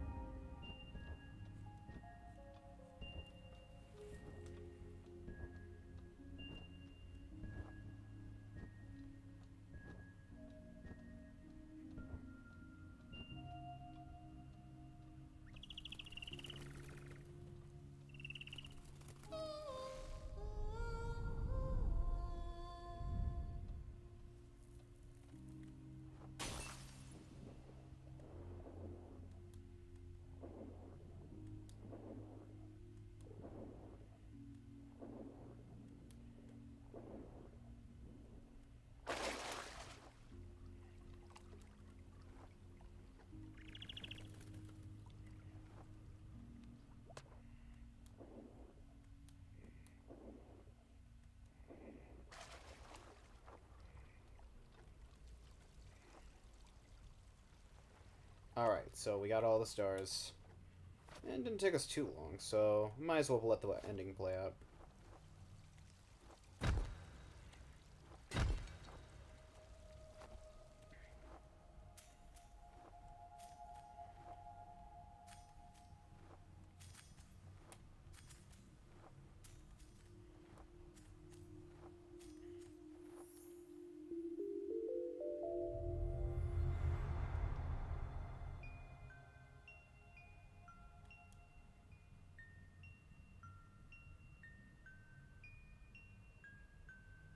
Alright, so we got all the stars. And it didn't take us too long, so might as well let the ending play out.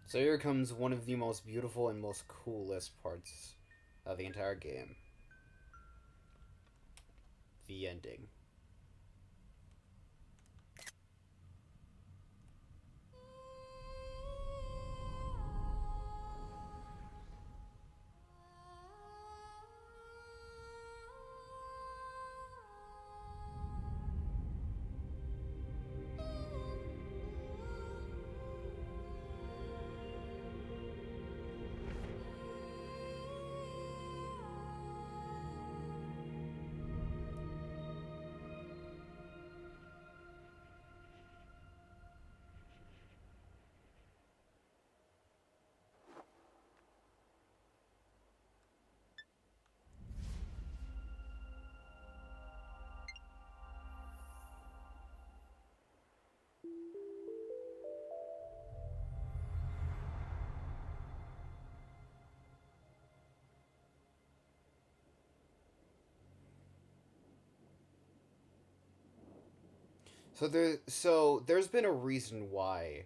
So here comes one of the most beautiful and most coolest parts of the entire game. The ending. There's been a reason why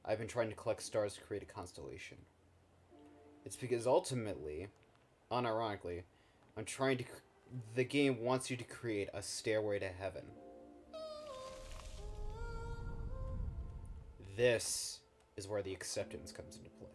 I've been trying to collect stars to create a constellation. It's because ultimately, unironically, I'm trying to. The game wants you to create a stairway to heaven. This is where the acceptance comes into play.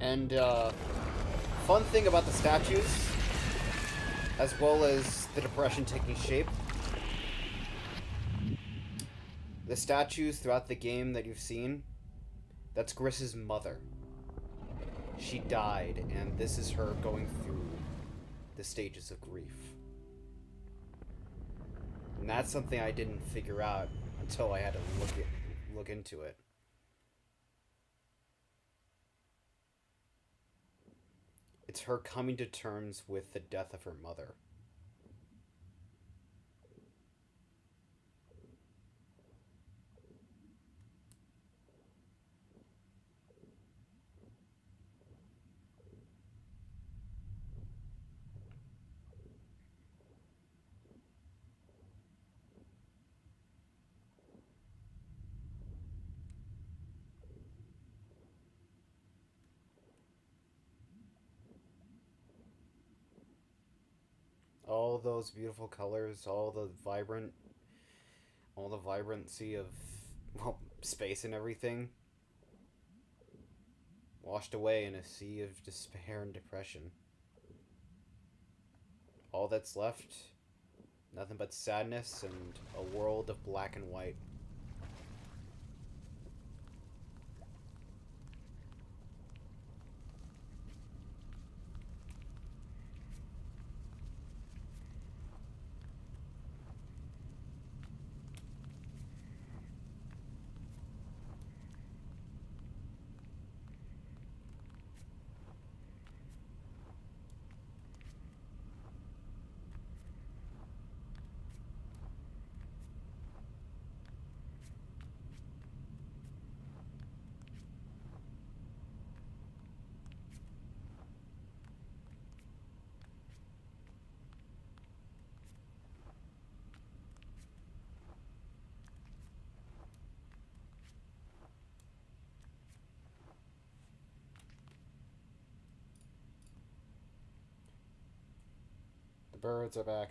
And, fun thing about the statues, as well as the depression taking shape, the statues throughout the game that you've seen, that's Gris's mother. She died, and this is her going through the stages of grief. And that's something I didn't figure out until I had to look into it. It's her coming to terms with the death of her mother. All those beautiful colors, all the vibrancy of, well, space and everything, washed away in a sea of despair and depression. All that's left, nothing but sadness and a world of black and white. birds are back.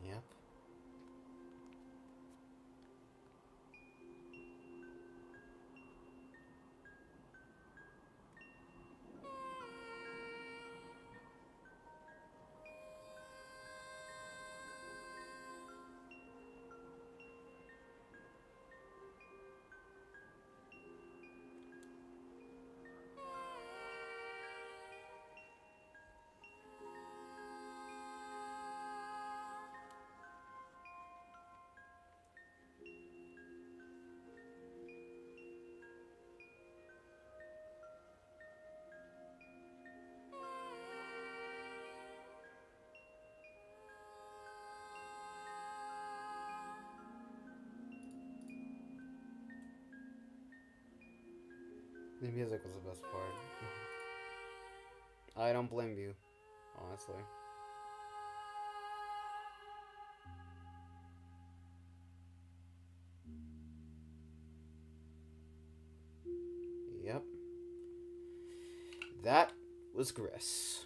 Yep. The music was the best part. I don't blame you, honestly. Yep. That was Gris.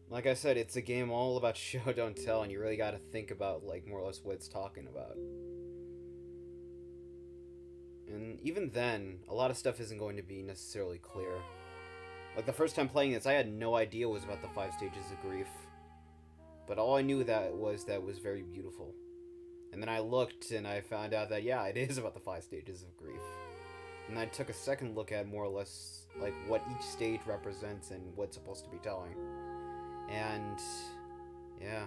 Like I said, it's a game all about show don't tell, and you really gotta think about, like, more or less what it's talking about. And even then, a lot of stuff isn't going to be necessarily clear. Like, the first time playing this, I had no idea it was about the 5 stages of grief. But all I knew that it was very beautiful. And then I looked, and I found out that, yeah, it is about the 5 stages of grief. And I took a second look at more or less, like, what each stage represents and what it's supposed to be telling. And, yeah.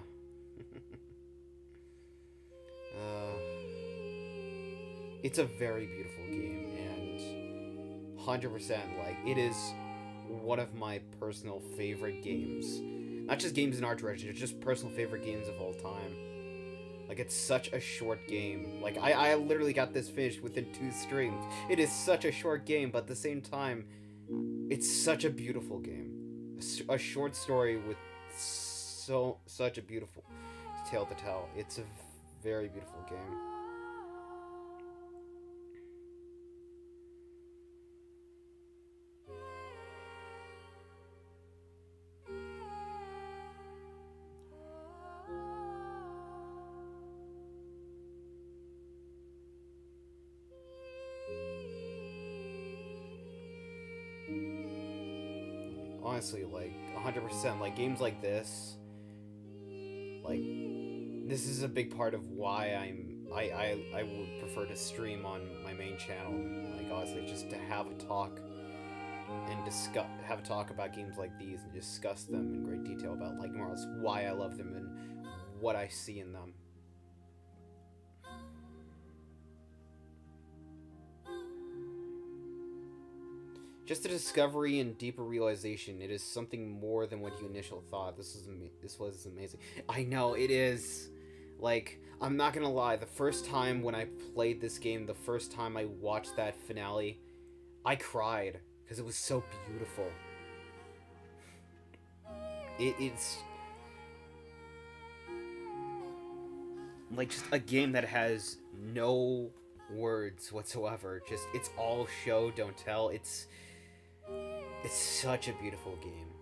It's a very beautiful game, and 100%, like, it is one of my personal favorite games Not just games in art direction, it's just personal favorite games of all time. Like, it's such a short game. Like, I literally got this finished within 2 streams. It is such a short game, but at the same time, it's such a beautiful game. A short story with such a beautiful tale to tell. It's a very beautiful game. Honestly, like, 100%, like, games like this, like, this is a big part of why I would prefer to stream on my main channel. Like, honestly, just to have a talk and have a talk about games like these and discuss them in great detail about, like, more or less why I love them and what I see in them. Just a discovery and deeper realization. It is something more than what you initially thought. This was amazing. I know, it is. Like, I'm not gonna lie, the first time when I played this game, the first time I watched that finale, I cried, because it was so beautiful. It's like just a game that has no words whatsoever. Just, it's all show, don't tell. It's such a beautiful game.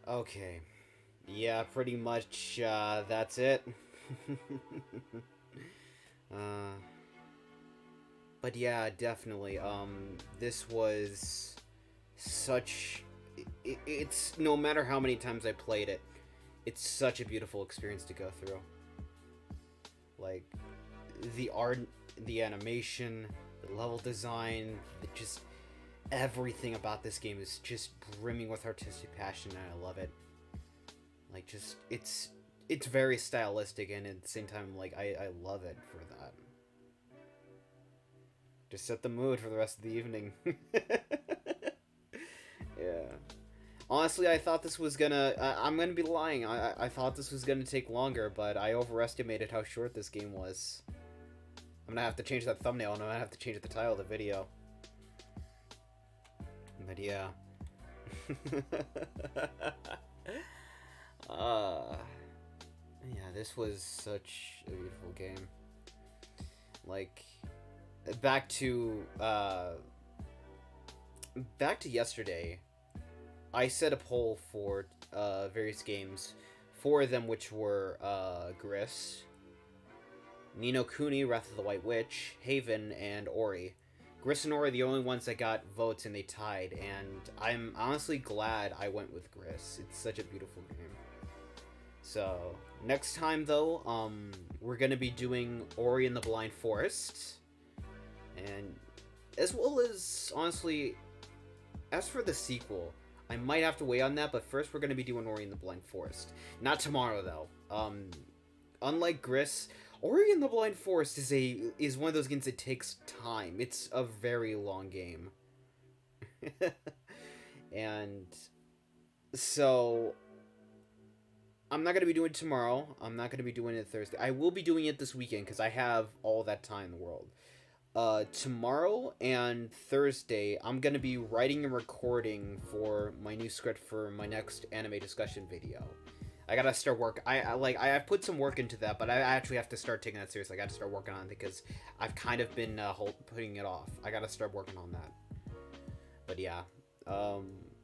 Okay. Yeah, pretty much, that's it. But yeah, definitely, this was such... it's... no matter how many times I played it, it's such a beautiful experience to go through. Like, the art, the animation, the level design, just... everything about this game is just brimming with artistic passion, and I love it. Like, just, it's very stylistic, and at the same time, like, I love it for that. Just set the mood for the rest of the evening. Yeah. Honestly, I thought this was gonna... I'm gonna be lying. I thought this was gonna take longer, but I overestimated how short this game was. I'm gonna have to change that thumbnail, and I'm gonna have to change the title of the video. But yeah. Yeah, this was such a beautiful game. Like, back to yesterday, I set a poll for various games, 4 of them which were Gris, Ni no Kuni, Wrath of the White Witch, Haven, and Ori. Gris and Ori are the only ones that got votes, and they tied, and I'm honestly glad I went with Gris. It's such a beautiful game. So, next time, though, we're gonna be doing Ori and the Blind Forest, and as well as, honestly, as for the sequel, I might have to wait on that, but first we're going to be doing Ori and the Blind Forest. Not tomorrow, though. Unlike Gris, Ori and the Blind Forest is one of those games that takes time. It's a very long game. And so I'm not going to be doing it tomorrow. I'm not going to be doing it Thursday. I will be doing it this weekend because I have all that time in the world. Tomorrow and Thursday, I'm going to be writing and recording for my new script for my next anime discussion video. I gotta start work. I put some work into that, but I actually have to start taking that seriously. I gotta start working on it because I've kind of been putting it off. I gotta start working on that. But yeah,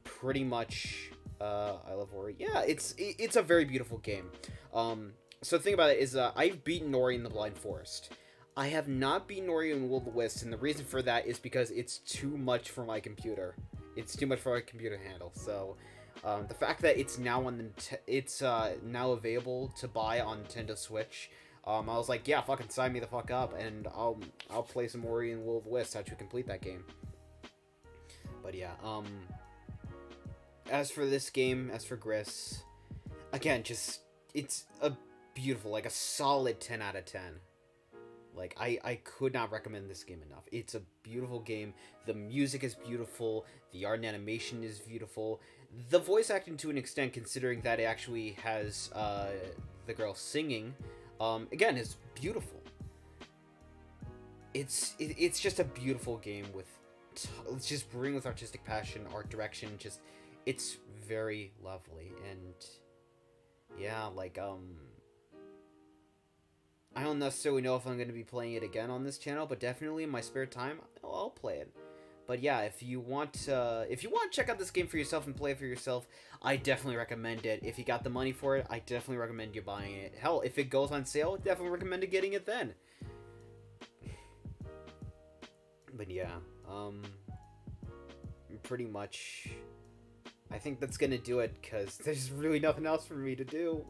pretty much, I love Ori. Yeah, it's a very beautiful game. So the thing about it is, I've beaten Ori in the Blind Forest. I have not beaten Ori in Will of the Wisps, and the reason for that is because it's too much for my computer. It's too much for my computer to handle. So, the fact that it's now on now available to buy on Nintendo Switch, I was like, yeah, fucking sign me the fuck up, and I'll play some Ori and Will of the Wisps to complete that game. But yeah, as for this game, as for Gris, again, it's a beautiful, like a solid 10 out of 10. Like, I could not recommend this game enough. It's a beautiful game. The music is beautiful. The art and animation is beautiful. The voice acting, to an extent, considering that it actually has the girl singing, again, is beautiful. It's just a beautiful game with just brewing with artistic passion, art direction. Just, it's very lovely. And yeah, like, I don't necessarily know if I'm going to be playing it again on this channel, but definitely in my spare time, I'll play it. But yeah, if you want to check out this game for yourself and play it for yourself, I definitely recommend it. If you got the money for it, I definitely recommend you buying it. Hell, if it goes on sale, definitely recommend getting it then. But yeah, pretty much, I think that's going to do it, because there's really nothing else for me to do.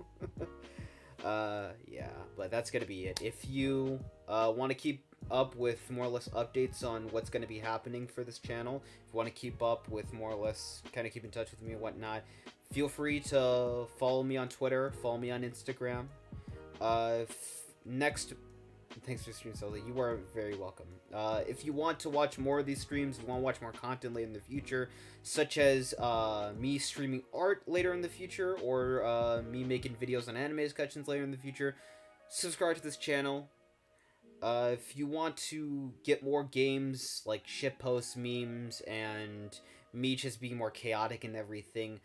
Yeah, but that's gonna be it. If you want to keep up with more or less updates on what's going to be happening for this channel, if you want to keep up with more or less, kind of keep in touch with me and whatnot, feel free to follow me on Twitter, follow me on Instagram. Thanks for streaming, Sozo. You are very welcome. If you want to watch more of these streams, you want to watch more content later in the future, such as me streaming art later in the future, or me making videos on anime discussions later in the future, subscribe to this channel. If you want to get more games, like shitposts, memes, and me just being more chaotic and everything,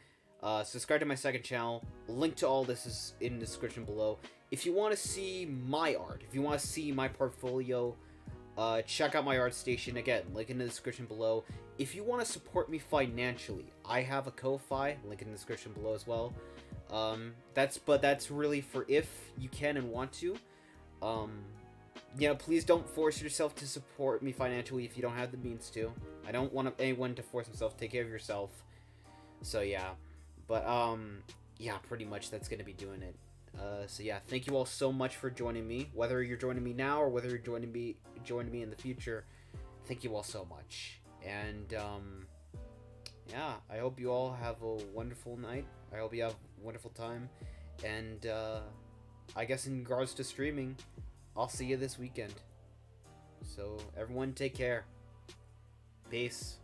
subscribe to my second channel. Link to all this is in the description below. If you want to see my art, if you want to see my portfolio, check out my Artstation. Again, link in the description below. If you want to support me financially, I have a Ko-Fi, link in the description below as well. That's really for if you can and want to. You know, please don't force yourself to support me financially if you don't have the means to. I don't want anyone to force themselves. Take care of yourself. So yeah, but yeah, pretty much that's gonna be doing it. So yeah, thank you all so much for joining me. Whether you're joining me now or whether you're joining me in the future, thank you all so much. And yeah, I hope you all have a wonderful night. I hope you have a wonderful time. And I guess in regards to streaming, I'll see you this weekend. So everyone, take care. Peace.